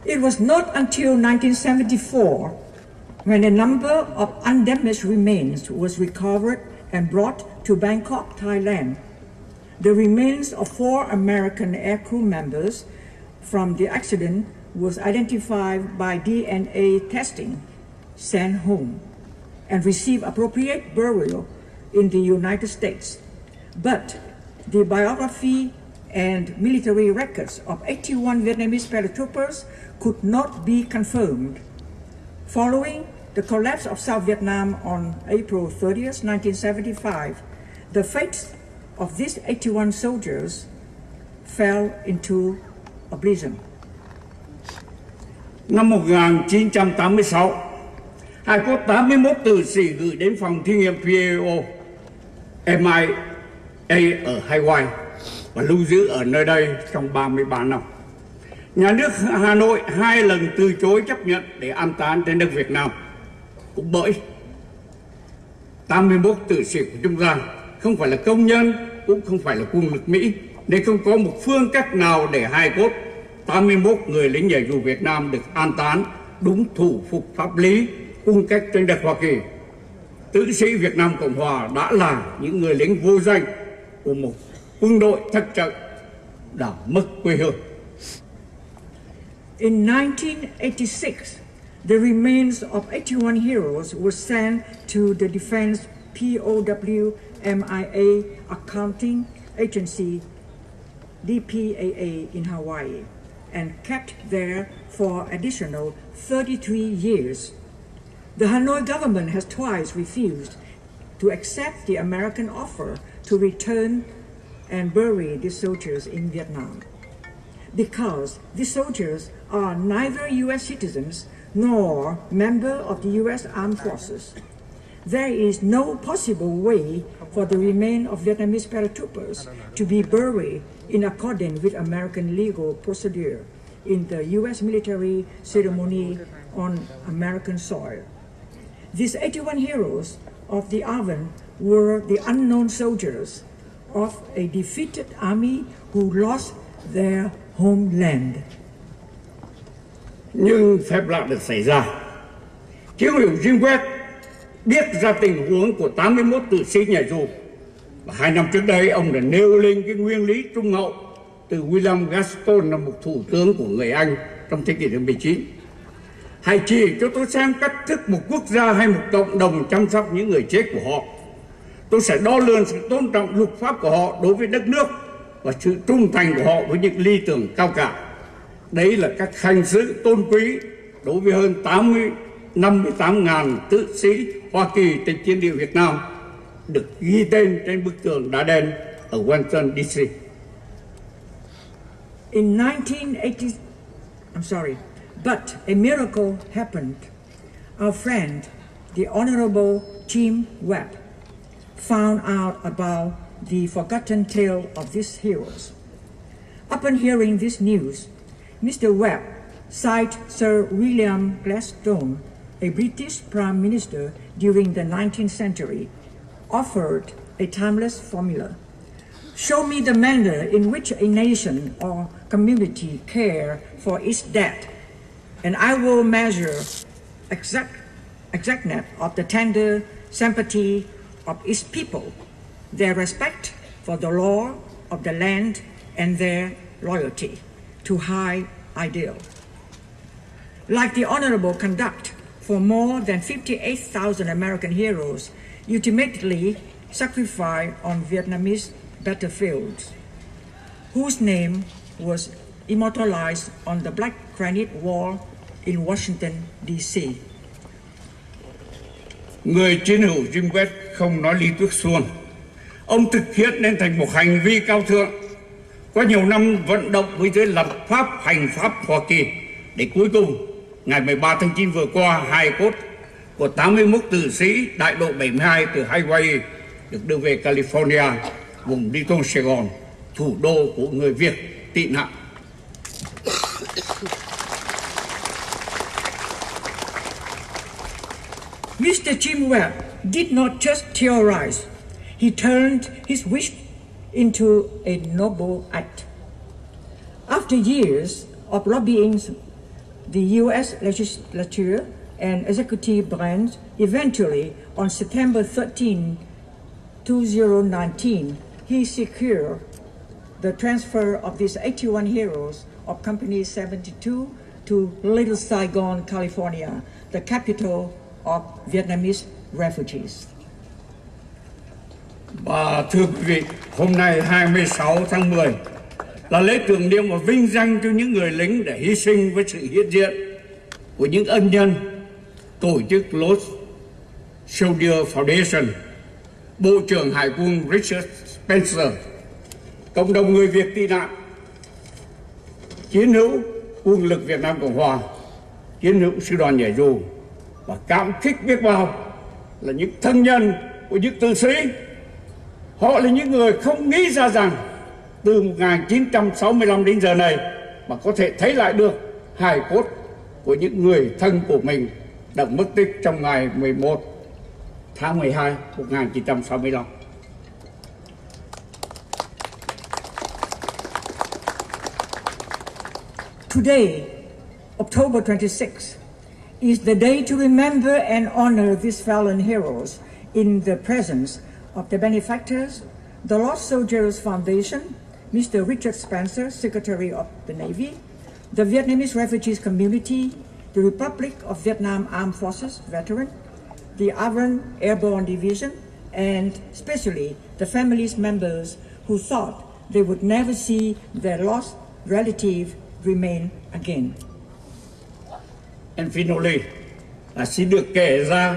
Speaker 10: It was not until 1974 when a number of undamaged remains was recovered and brought to Bangkok, Thailand. The remains of 4 American aircrew members from the accident was identified by DNA testing, sent home, and received appropriate burial in the United States. But the biography and military records of 81 Vietnamese paratroopers could not be confirmed. Following the collapse of South Vietnam on April 30th, 1975, the fate of these 81 soldiers fell into oblivion.
Speaker 9: Năm 1986, hài cốt 81 tử sĩ gửi đến phòng thí nghiệm PAO MIA ở Hawaii và lưu giữ ở nơi đây trong 33 năm. Nhà nước Hà Nội 2 lần từ chối chấp nhận để an táng trên đất Việt Nam. Cũng bởi 81 tử sĩ của chúng ta không phải là công nhân, cũng không phải là quân lực Mỹ, nên không có một phương cách nào để hài cốt 81 người lính Nhảy Dù Việt Nam được an táng đúng thủ tục pháp lý cung cách trên đất Hoa Kỳ, tử sĩ Việt Nam Cộng Hòa đã là những người lính vô danh của một quân đội thất trận đã mất quê hương.
Speaker 10: In 1986, the remains of 81 heroes were sent to the Defense POW MIA Accounting Agency, DPAA, in Hawaii, and kept there for additional 33 years. The Hanoi government has twice refused to accept the American offer to return and bury these soldiers in Vietnam, because these soldiers are neither U.S. citizens nor members of the U.S. Armed Forces. There is no possible way for the remains of Vietnamese paratroopers to be buried in accordance with American legal procedure in the U.S. military ceremony on American soil. These 81 heroes of the Arvin were the unknown soldiers of a defeated army who lost their homeland.
Speaker 9: Nhưng phép lạ được xảy ra. Chiến hữu Jim Webb biết ra tình huống của 81 tử sĩ nhảy dù. Và 2 năm trước đây, ông đã nêu lên cái nguyên lý trung hậu từ William Gaston, là một thủ tướng của người Anh trong thế kỷ thứ 19. Hãy chỉ cho tôi xem cách thức một quốc gia hay một cộng đồng chăm sóc những người chết của họ. Tôi sẽ đo lường sự tôn trọng luật pháp của họ đối với đất nước và sự trung thành của họ với những lý tưởng cao cả. Đấy là cách hành xử tôn quý đối với hơn 58.000 tử sĩ Hoa Kỳ trên chiến địa Việt Nam, được ghi tên trên bức tường đá đen ở Washington DC.
Speaker 10: In 1980, but a miracle happened. Our friend, the Honorable Jim Webb, found out about the forgotten tale of these heroes. Upon hearing this news, Mr. Webb, cited Sir William Gladstone, a British Prime Minister during the 19th century, offered a timeless formula. Show me the manner in which a nation or community care for its dead, and I will measure exactness of the tender sympathy of its people, their respect for the law of the land, and their loyalty to high ideal. Like the honorable conduct for more than 58,000 American heroes ultimately sacrificed on Vietnamese battlefields, whose name was immortalized on the black granite wall in Washington, D.C.
Speaker 9: Người chiến hữu Jim Webb không nói lý thuyết suông. Ông thực hiện nên thành một hành vi cao thượng. Qua nhiều năm vận động với giới lập pháp, hành pháp Hoa Kỳ, để cuối cùng, ngày 13 tháng 9 vừa qua, hài cốt của 81 tử sĩ đại đội 72 từ Hawaii được đưa về California, vùng Little Saigon, thủ đô của người Việt tị nạn.
Speaker 10: Mr. Jim Webb did not just theorize, he turned his wish into a noble act. After years of lobbying the U.S. legislature and executive branch, eventually on September 13, 2019, he secured the transfer of these 81 heroes of Company 72 to Little Saigon, California, the capital of Vietnamese refugees.
Speaker 9: Và thưa quý vị, hôm nay 26 tháng 10 là lễ tưởng niệm và vinh danh cho những người lính để hy sinh với sự hiện diện của những ân nhân tổ chức Lost Soldier Foundation, Bộ trưởng Hải quân Richard Spencer, cộng đồng người Việt tị nạn, chiến hữu Quân lực Việt Nam Cộng Hòa, chiến hữu Sư đoàn Nhảy Dù, và cảm kích biết bao là những thân nhân của những tử sĩ. Họ là những người không nghĩ ra rằng từ 1965 đến giờ này mà có thể thấy lại được hài cốt của những người thân của mình đã mất tích trong ngày 11 tháng 12 1965.
Speaker 10: Today, October 26, is the day to remember and honor these fallen heroes in the presence of the benefactors, the Lost Soldiers Foundation, Mr. Richard Spencer, Secretary of the Navy, the Vietnamese refugees community, the Republic of Vietnam Armed Forces veteran, the Avan Airborne Division, and especially the families members who thought they would never see their lost relative remain again.
Speaker 9: And finally, xin được kể ra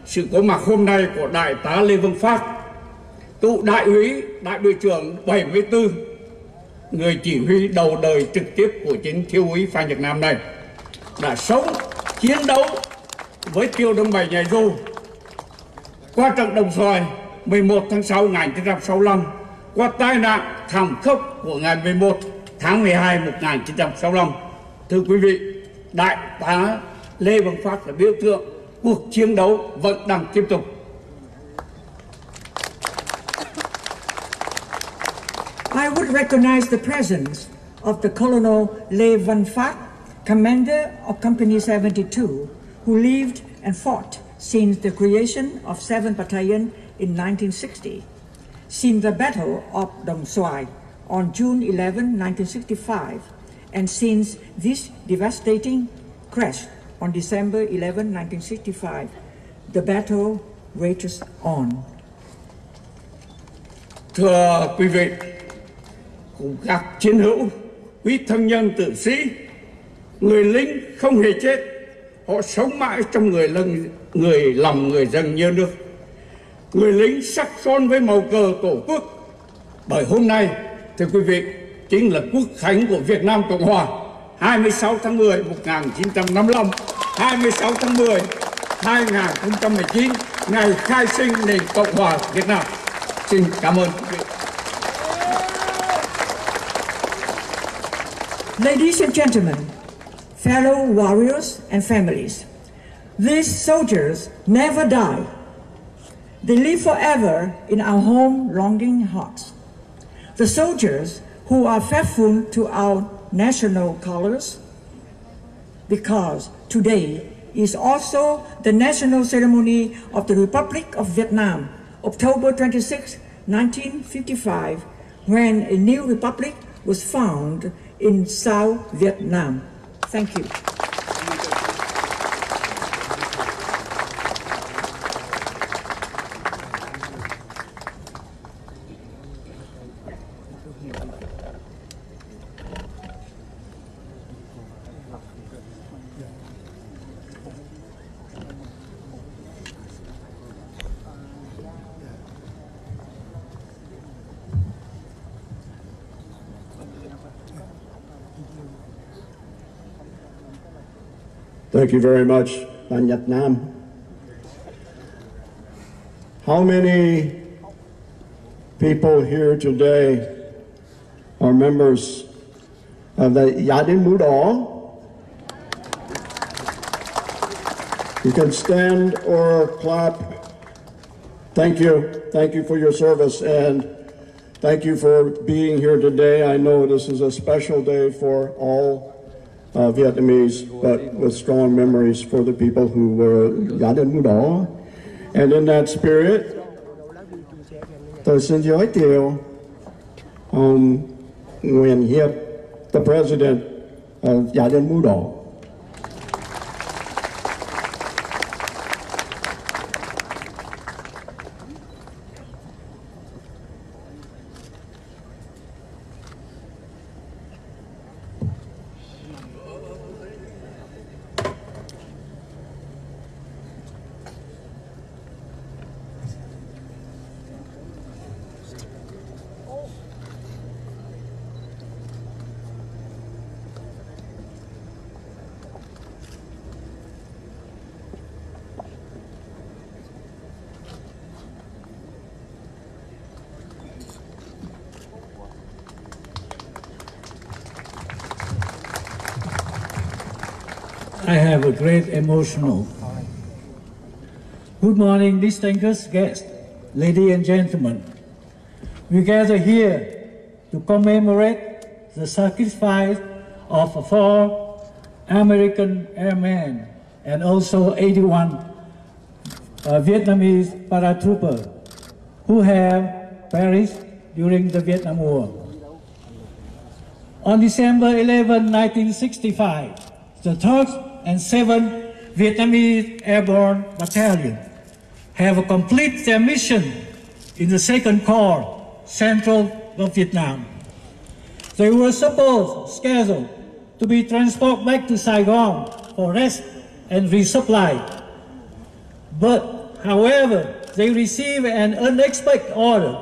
Speaker 9: sự có mặt hôm nay của Đại tá Lê Văn Phát, cựu đại úy, đại đội trưởng 74, người chỉ huy đầu đời trực tiếp của chiến thiếu úy Phan Nhật Nam này, đã sống, chiến đấu với tiểu đoàn 7 Nhảy Dù qua trận Đồng Xoài 11 tháng 6 1965, qua tai nạn thảm khốc của ngày 11 tháng 12 1965. Thưa quý vị, Đại tá Lê Văn Phát là biểu tượng cuộc chiến đấu vẫn đang tiếp tục.
Speaker 10: I would recognize the presence of the Colonel Lê Văn Phát, commander of Company 72, who lived and fought since the creation of 7th Battalion in 1960, seen the Battle of Dong Xoài on June 11, 1965, and since this devastating crash on December 11, 1965, the battle rages on.
Speaker 9: Thưa quý vị, cùng các chiến hữu, quý thân nhân tử sĩ, người lính không hề chết, họ sống mãi trong lòng người dân nhớ nước. Người lính sắc son với màu cờ Tổ quốc. Bởi hôm nay, thưa quý vị, chính là quốc khánh của Việt Nam Cộng Hòa, 26 tháng 10 1955, 26 tháng 10 2019, ngày khai sinh nền Cộng Hòa Việt Nam. Xin cảm ơn quý vị.
Speaker 10: Ladies and gentlemen, fellow warriors and families, these soldiers never die. They live forever in our home longing hearts. The soldiers who are faithful to our national colors, because today is also the national ceremony of the Republic of Vietnam, October 26, 1955, when a new republic was found in South Vietnam. Thank you.
Speaker 4: Thank you very much, Ban Nhật Nam. How many people here today are members of the Gia đình Mũ Đỏ? You can stand or clap. Thank you. Thank you for your service, and thank you for being here today. I know this is a special day for all Vietnamese, but with strong memories for the people who were Gia đình Mũ Đỏ. And in that spirit, tôi xin giới thiệu ông Nguyễn Hiệp, the president of Gia đình Mũ Đỏ.
Speaker 11: I have a great emotional. Good morning, distinguished guests, ladies and gentlemen. We gather here to commemorate the sacrifice of 4 American airmen and also 81 Vietnamese paratroopers who have perished during the Vietnam War. On December 11, 1965, the 3rd and 7th Vietnamese Airborne Battalion have completed their mission in the 2nd Corps, Central of Vietnam. They were scheduled to be transported back to Saigon for rest and resupply. But, however, they received an unexpected order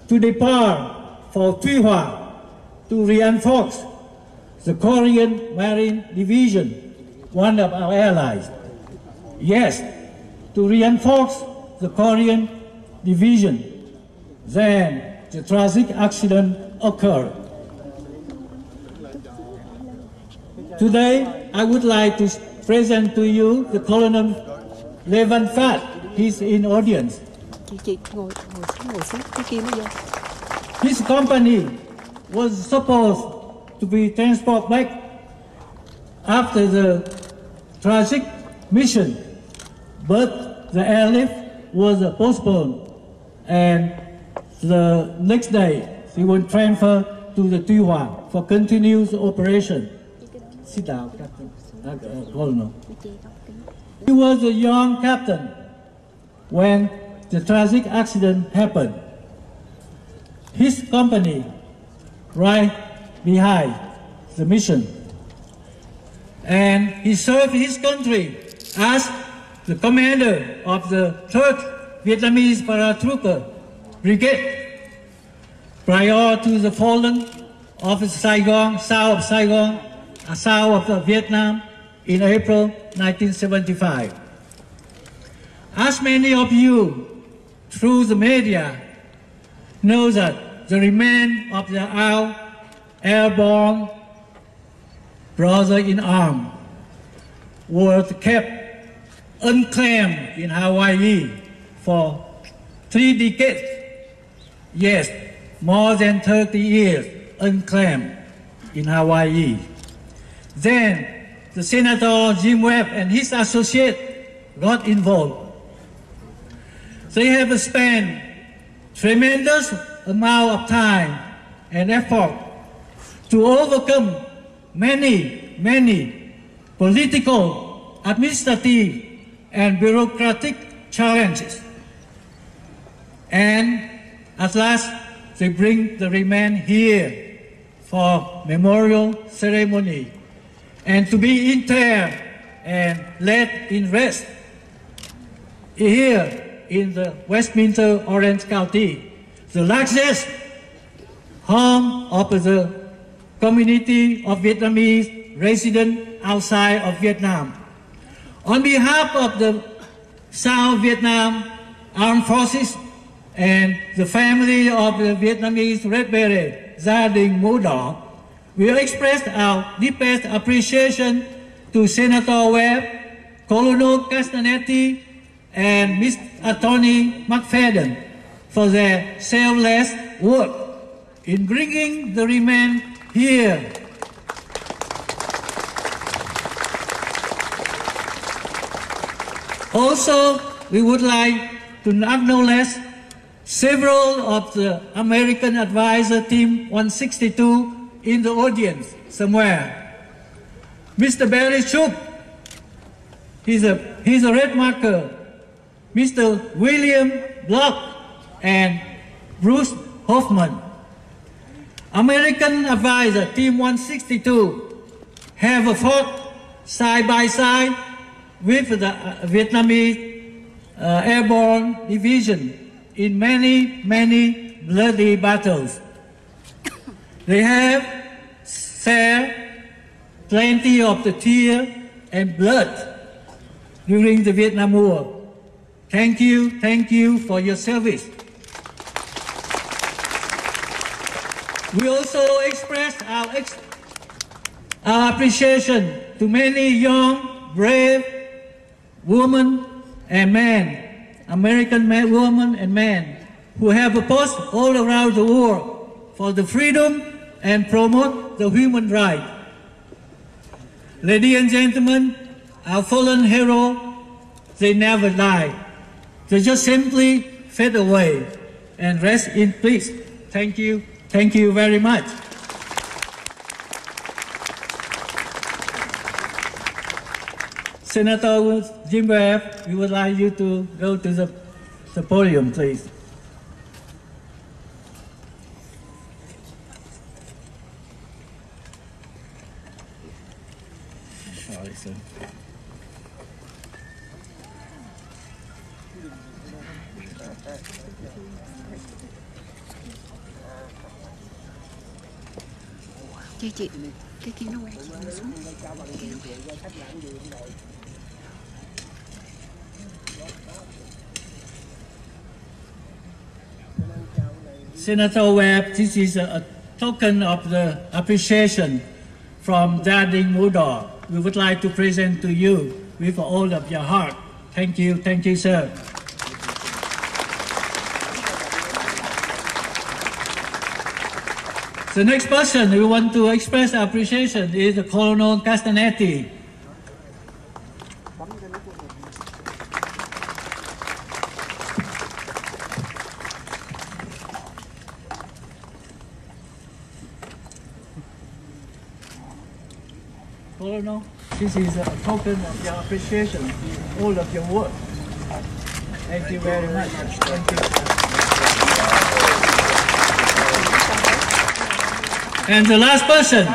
Speaker 11: to depart for Tuy Hòa to reinforce the Korean Marine Division, one of our allies. Yes, to reinforce the Korean Division. Then the tragic accident occurred. Today, I would like to present to you the Colonel Lê Văn Phát. He's in audience. His company was supposed to be transported back after the tragic mission, but the airlift was postponed, and the next day he was transferred to the Tuy Hòa for continuous operation. Sit down, Captain. Colonel. He was a young captain when the tragic accident happened. His company right behind the mission, and he served his country as the commander of the 3rd Vietnamese Paratrooper Brigade prior to the falling of Saigon, south of Vietnam in April 1975. As many of you through the media know that the remains of our airborne brother in arms were kept unclaimed in Hawaii for 3 decades. Yes, more than 30 years unclaimed in Hawaii. Then the Senator Jim Webb and his associate got involved. They have spent tremendous amount of time and effort to overcome many political, administrative, and bureaucratic challenges. And at last, they bring the remains here for memorial ceremony and to be interred and laid in rest here in the Westminster Orange County, the largest home of the community of Vietnamese residents outside of Vietnam. On behalf of the South Vietnam Armed Forces and the family of the Vietnamese Red Beret, Gia đình Mũ Đỏ, we express our deepest appreciation to Senator Webb, Colonel Castagnetti, and Ms. Attorney McFadden for their selfless work in bringing the remains here. Also, we would like to acknowledge several of the American Advisor Team 162 in the audience somewhere. Mr. Barry Shoop, he's a red marker. Mr. William Block and Bruce Hoffman. American Advisor Team 162 have fought side by side with the Vietnamese Airborne Division in many bloody battles. They have shed plenty of the tears and blood during the Vietnam War. Thank you for your service. We also express our appreciation to many young, brave women and men, American women and men, who have opposed all around the world for the freedom and promote the human rights. Ladies and gentlemen, our fallen heroes, they never die. They just simply fade away and rest in peace. Thank you. Thank you very much. Senator Jim Webb, we would like you to go to the podium, please. Sorry, sir.
Speaker 12: Chị, cái kia nó quay chị ngồi xuống.
Speaker 11: Senator Webb, this is a token of the appreciation from Daddy Mudor. We would like to present to you with all of your heart. Thank you, sir. The next person we want to express appreciation is Colonel Castagnetti. Colonel, this is a token of your appreciation for all of your work. Thank you very much. Thank you. And the last person,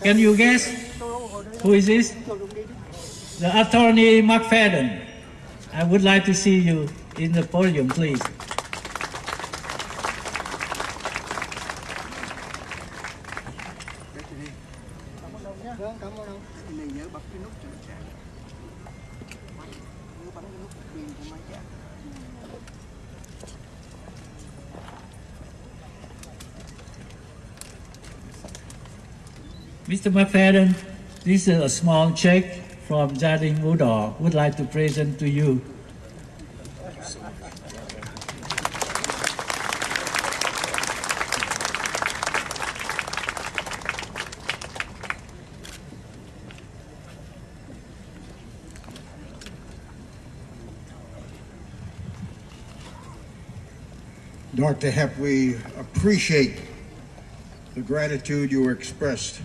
Speaker 11: can you guess who is this? The Attorney McFadden. I would like to see you in the podium, please. Mr. McFadden, this is a small check from Jardine Mudor. Would like to present to you.
Speaker 1: Dr. Hepp, we appreciate the gratitude you expressed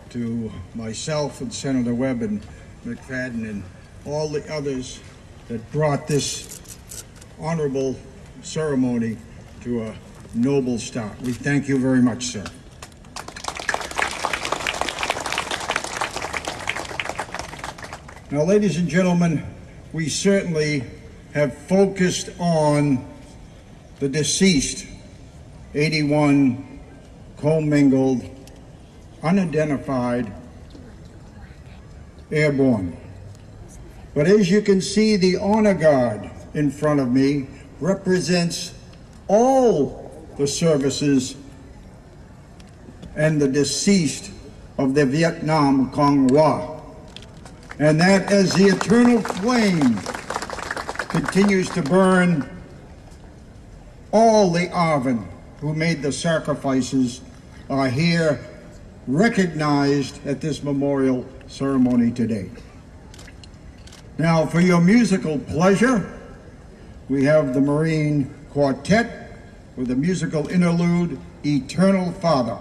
Speaker 1: to myself and Senator Webb and McFadden and all the others that brought this honorable ceremony to a noble start. We thank you very much, sir. Now, ladies and gentlemen, we certainly have focused on the deceased 81 commingled, unidentified airborne. But as you can see, the honor guard in front of me represents all the services and the deceased of the Vietnam Cong Hoa. And that as the eternal flame continues to burn, all the ARVN who made the sacrifices are here recognized at this memorial ceremony today. Now, for your musical pleasure, we have the Marine Quartet with the musical interlude, Eternal Father.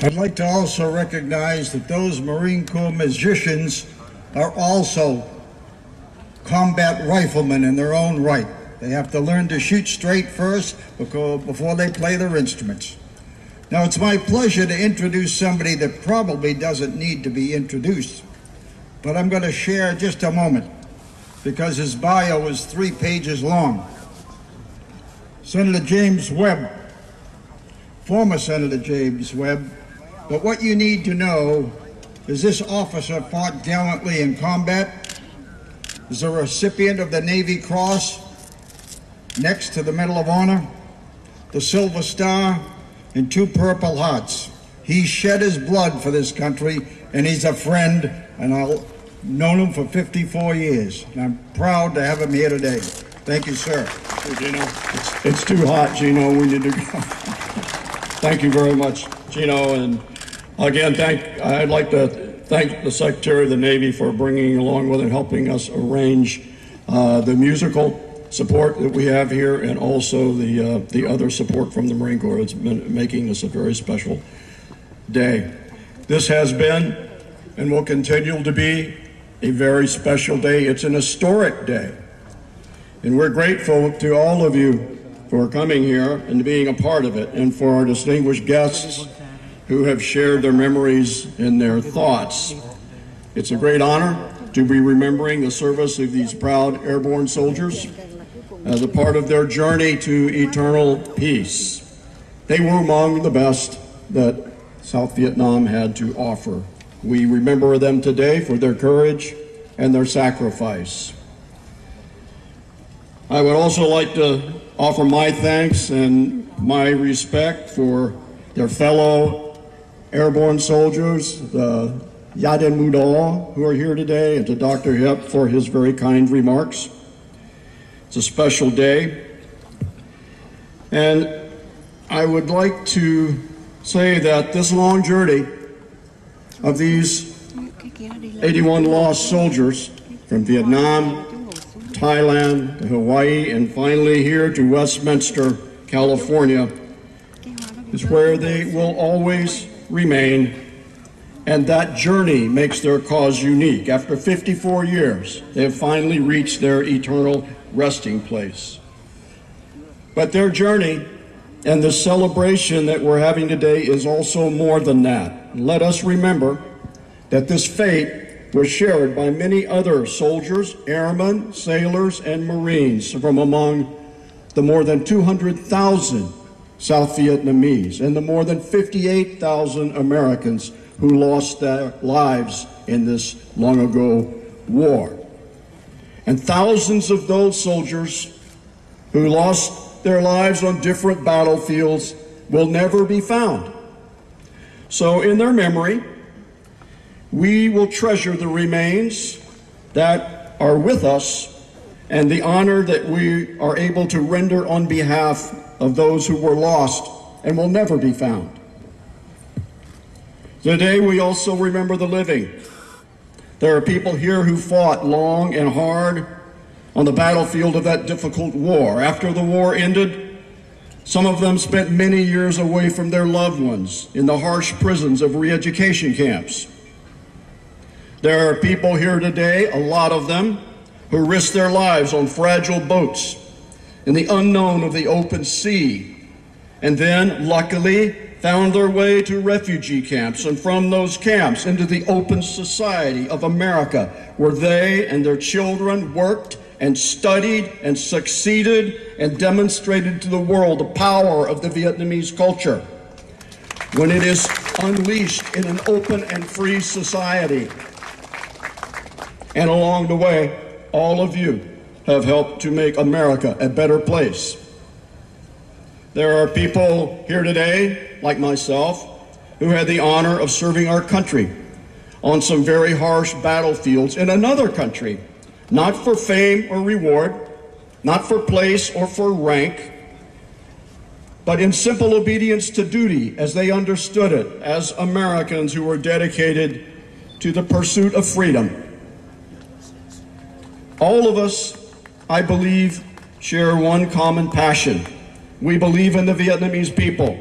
Speaker 1: I'd like to also recognize that those Marine Corps musicians are also combat riflemen in their own right. They have to learn to shoot straight first before they play their instruments. Now, it's my pleasure to introduce somebody that probably doesn't need to be introduced, but I'm going to share just a moment because his bio is 3 pages long. Senator James Webb, former Senator James Webb, but what you need to know is this officer fought gallantly in combat, is a recipient of the Navy Cross, next to the Medal of Honor, the Silver Star, and 2 Purple Hearts. He shed his blood for this country, and he's a friend, and I've known him for 54 years. And I'm proud to have him here today. Thank you, sir.
Speaker 4: Gino, it's too hot, Gino. We need to go. Thank you very much, Gino. And again, I'd like to thank the Secretary of the Navy for bringing along with and helping us arrange the musical support that we have here, and also the other support from the Marine Corps. It's been making this a very special day. This has been and will continue to be a very special day. It's an historic day. And we're grateful to all of you for coming here and being a part of it, and for our distinguished guests who have shared their memories and their thoughts. It's a great honor to be remembering the service of these proud airborne soldiers as a part of their journey to eternal peace. They were among the best that South Vietnam had to offer. We remember them today for their courage and their sacrifice. I would also like to offer my thanks and my respect for their fellow airborne soldiers, the Yaden Mudal, who are here today, and to Dr. Hipp for his very kind remarks. It's a special day. And I would like to say that this long journey of these 81 lost soldiers from Vietnam, Thailand, to Hawaii, and finally here to Westminster, California, is where they will always remain. And that journey makes their cause unique. After 54 years, they have finally reached their eternal resting place. But their journey and the celebration that we're having today is also more than that. Let us remember that this fate was shared by many other soldiers, airmen, sailors, and Marines from among the more than 200,000 South Vietnamese and the more than 58,000 Americans who lost their lives in this long ago war. And thousands of those soldiers who lost their lives on different battlefields will never be found. So in their memory, we will treasure the remains that are with us and the honor that we are able to render on behalf of those who were lost and will never be found. Today we also remember the living. There are people here who fought long and hard on the battlefield of that difficult war. After the war ended, some of them spent many years away from their loved ones in the harsh prisons of re-education camps. There are people here today, a lot of them, who risked their lives on fragile boats in the unknown of the open sea, and then, luckily, found their way to refugee camps, and from those camps into the open society of America, where they and their children worked and studied and succeeded and demonstrated to the world the power of the Vietnamese culture when it is unleashed in an open and free society. And along the way, all of you have helped to make America a better place. There are people here today, like myself, who had the honor of serving our country on some very harsh battlefields in another country, not for fame or reward, not for place or for rank, but in simple obedience to duty as they understood it, as Americans who were dedicated to the pursuit of freedom. All of us, I believe, share one common passion. We believe in the Vietnamese people.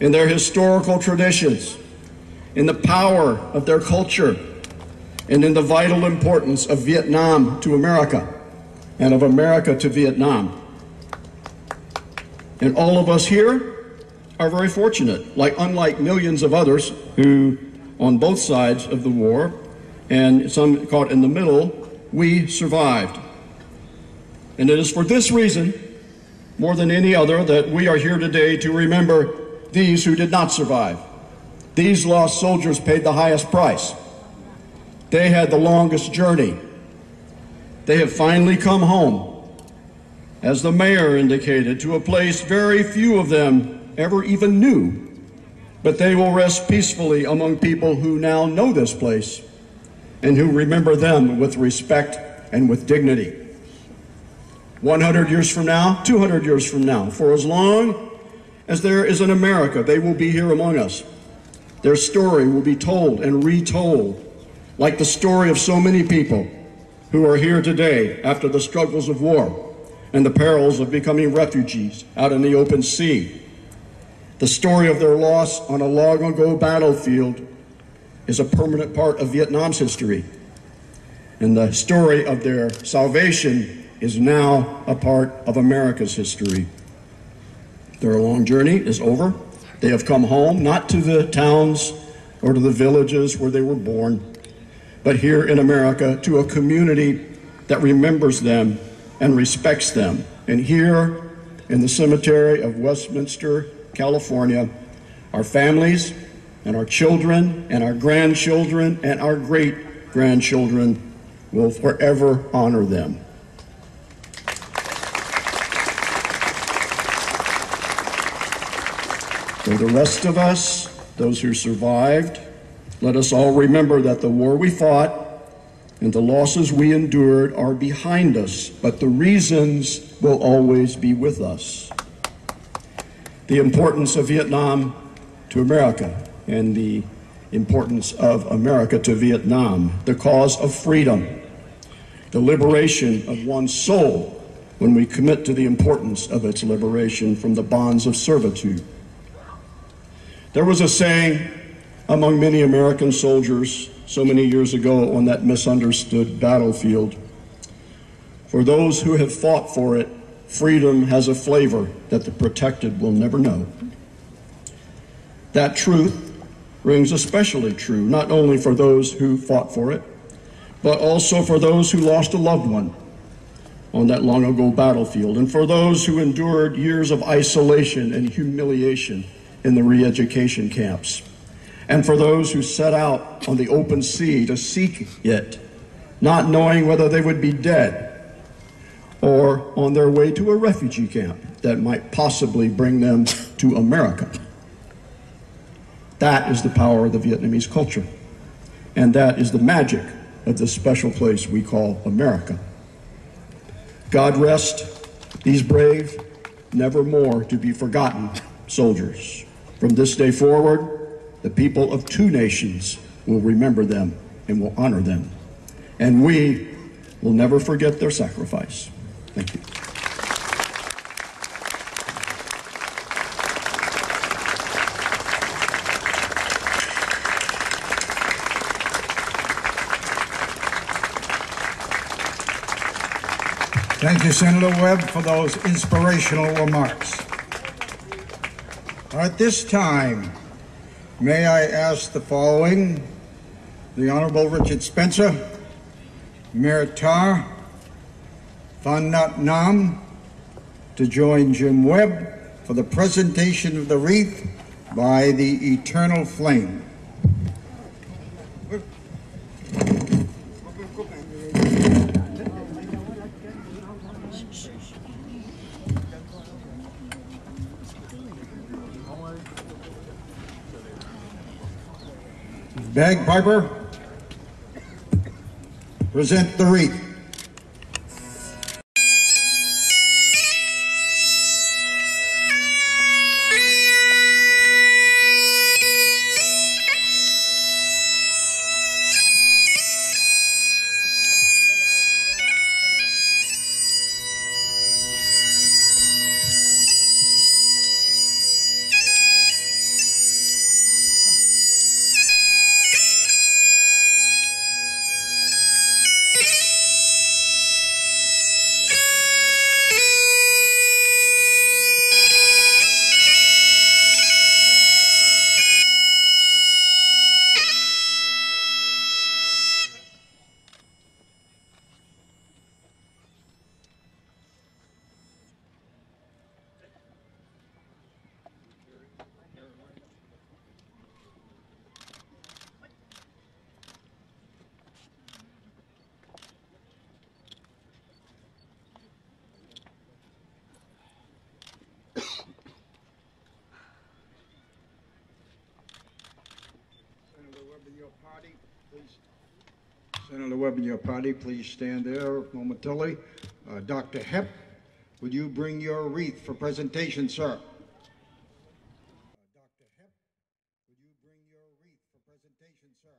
Speaker 4: in their historical traditions, in the power of their culture, and in the vital importance of Vietnam to America and of America to Vietnam. And all of us here are very fortunate, unlike millions of others who, on both sides of the war, and some caught in the middle, we survived. And it is for this reason, more than any other, that we are here today to remember these who did not survive. These lost soldiers paid the highest price. They had the longest journey. They have finally come home, as the mayor indicated, to a place very few of them ever even knew. But they will rest peacefully among people who now know this place and who remember them with respect and with dignity. 100 years from now, 200 years from now, for as long as there is an America, they will be here among us. Their story will be told and retold, like the story of so many people who are here today after the struggles of war and the perils of becoming refugees out in the open sea. The story of their loss on a long-ago battlefield is a permanent part of Vietnam's history, and the story of their salvation is now a part of America's history. Their long journey is over. They have come home, not to the towns or to the villages where they were born, but here in America to a community that remembers them and respects them. And here in the cemetery of Westminster, California, our families and our children and our grandchildren and our great-grandchildren will forever honor them. For the rest of us, those who survived, let us all remember that the war we fought and the losses we endured are behind us, but the reasons will always be with us. The importance of Vietnam to America and the importance of America to Vietnam, the cause of freedom, the liberation of one's soul when we commit to the importance of its liberation from the bonds of servitude. There was a saying among many American soldiers so many years ago on that misunderstood battlefield: for those who have fought for it, freedom has a flavor that the protected will never know. That truth rings especially true, not only for those who fought for it, but also for those who lost a loved one on that long ago battlefield, and for those who endured years of isolation and humiliation in the re-education camps, and for those who set out on the open sea to seek it, not knowing whether they would be dead or on their way to a refugee camp that might possibly bring them to America. That is the power of the Vietnamese culture, and that is the magic of this special place we call America. God rest these brave, never more to be forgotten soldiers. From this day forward, the people of two nations will remember them and will honor them, and we will never forget their sacrifice. Thank you.
Speaker 1: Thank you, Senator Webb, for those inspirational remarks. At this time, may I ask the following: the Honorable Richard Spencer, Mayor Tar, Phan Nhat Nam, to join Jim Webb for the presentation of the wreath by the Eternal Flame. Bagpiper, present the wreath. your party, please. Senator Webb and your party, please stand there momentarily. Dr. Hepp, would you bring your wreath for presentation, sir? Dr. Hepp, would you bring your wreath for presentation, sir?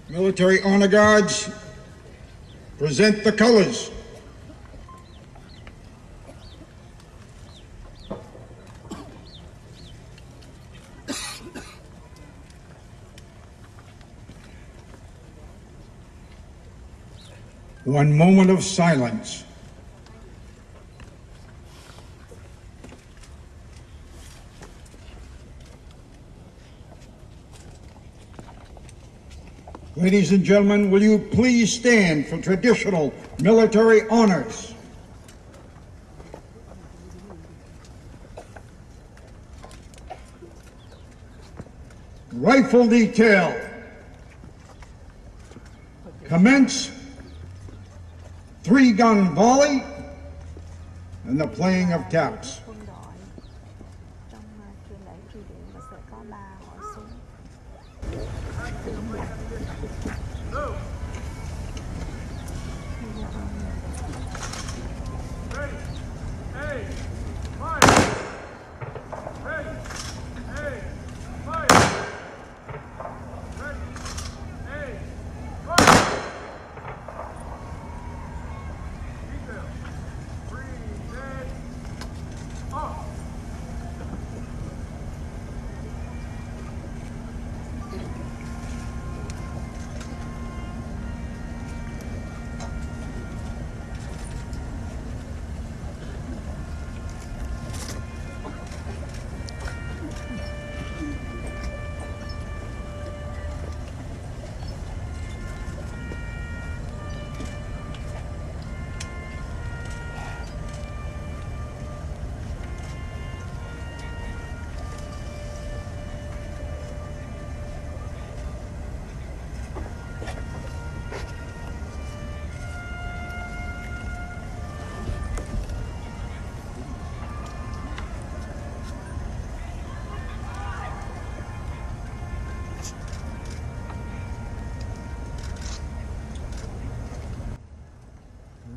Speaker 1: Military honor guards, present the colors. One moment of silence. Ladies and gentlemen, will you please stand for traditional military honors? Rifle detail. Commence 3-gun volley and the playing of taps.
Speaker 13: Quân đội trong chuyên lễ truy điệu là sẽ có 3 hội súng.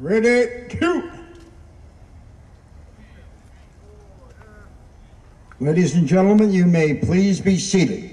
Speaker 1: Ready, two. Ladies and gentlemen, you may please be seated.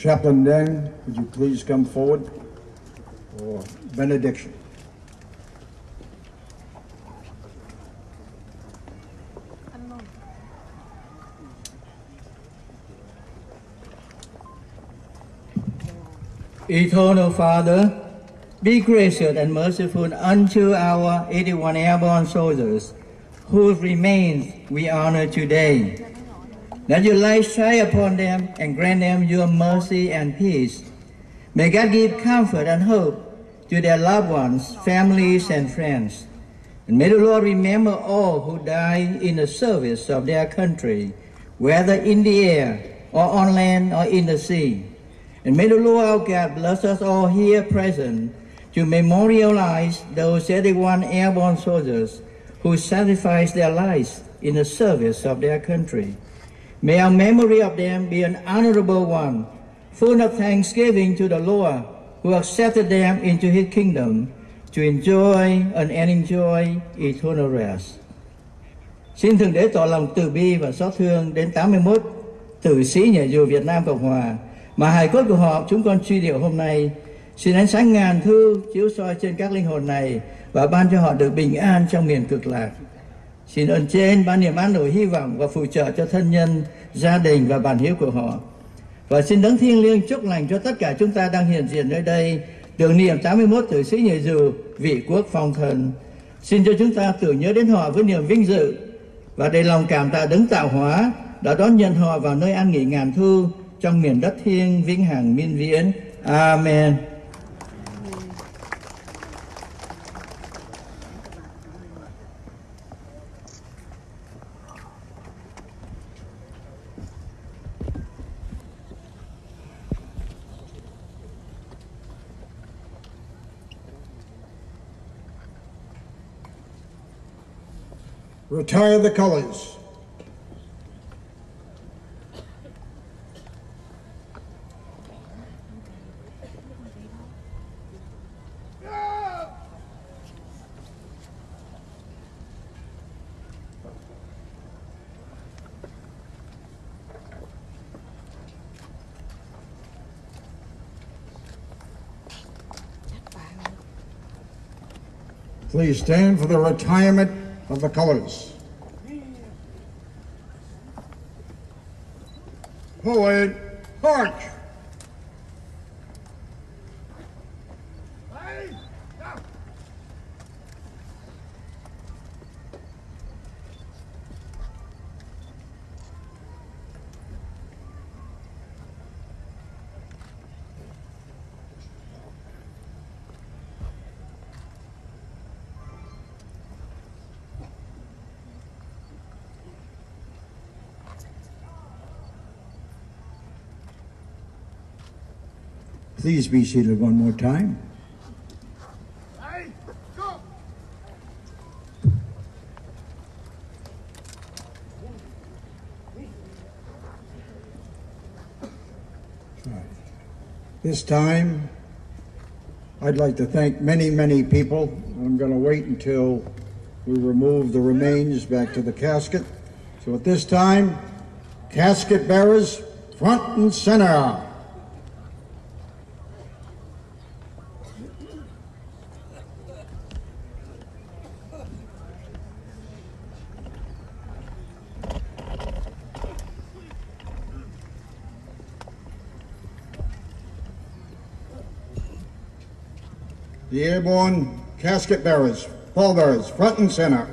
Speaker 1: Chaplain Nhân, would you please come forward for benediction?
Speaker 3: Eternal Father, be gracious and merciful unto our 81 airborne soldiers, whose remains we honor today. Let your light shine upon them and grant them your mercy and peace. May God give comfort and hope to their loved ones, families, and friends. And may the Lord remember all who died in the service of their country, whether in the air or on land or in the sea. And may the Lord our God bless us all here present to memorialize those 81 airborne soldiers who sacrificed their lives in the service of their country. May our memory of them be an honorable one, full of thanksgiving to the Lord who accepted them into his kingdom to enjoy and enjoy eternal rest. Xin Thượng Đế tỏ lòng từ bi và xót thương đến 81 tử sĩ nhảy dù Việt Nam Cộng Hòa mà hài cốt của họ chúng con truy điệu hôm nay. Xin ánh sáng ngàn thu chiếu soi trên các linh hồn này và ban cho họ được bình an trong miền cực lạc. Xin ơn trên ban niềm an ủi hy vọng và phù trợ cho thân nhân, gia đình và bạn hữu của họ. Và xin đấng thiêng liêng chúc lành cho tất cả chúng ta đang hiện diện nơi đây, tưởng niệm 81 tử sĩ nhảy dù vị quốc phong thần. Xin cho chúng ta tưởng nhớ đến họ với niềm vinh dự và đầy lòng cảm tạ đấng tạo hóa đã đón nhận họ vào nơi an nghỉ ngàn thu trong miền đất thiêng vĩnh hằng miên viễn. Amen.
Speaker 1: Retire the colors. Please stand for the retirement of the colors. Forward, march! Please be seated one more time. This time, I'd like to thank many, many people. I'm going to wait until we remove the remains back to the casket. So at this time, casket bearers, front and center. The airborne casket bearers, pallbearers, front and center.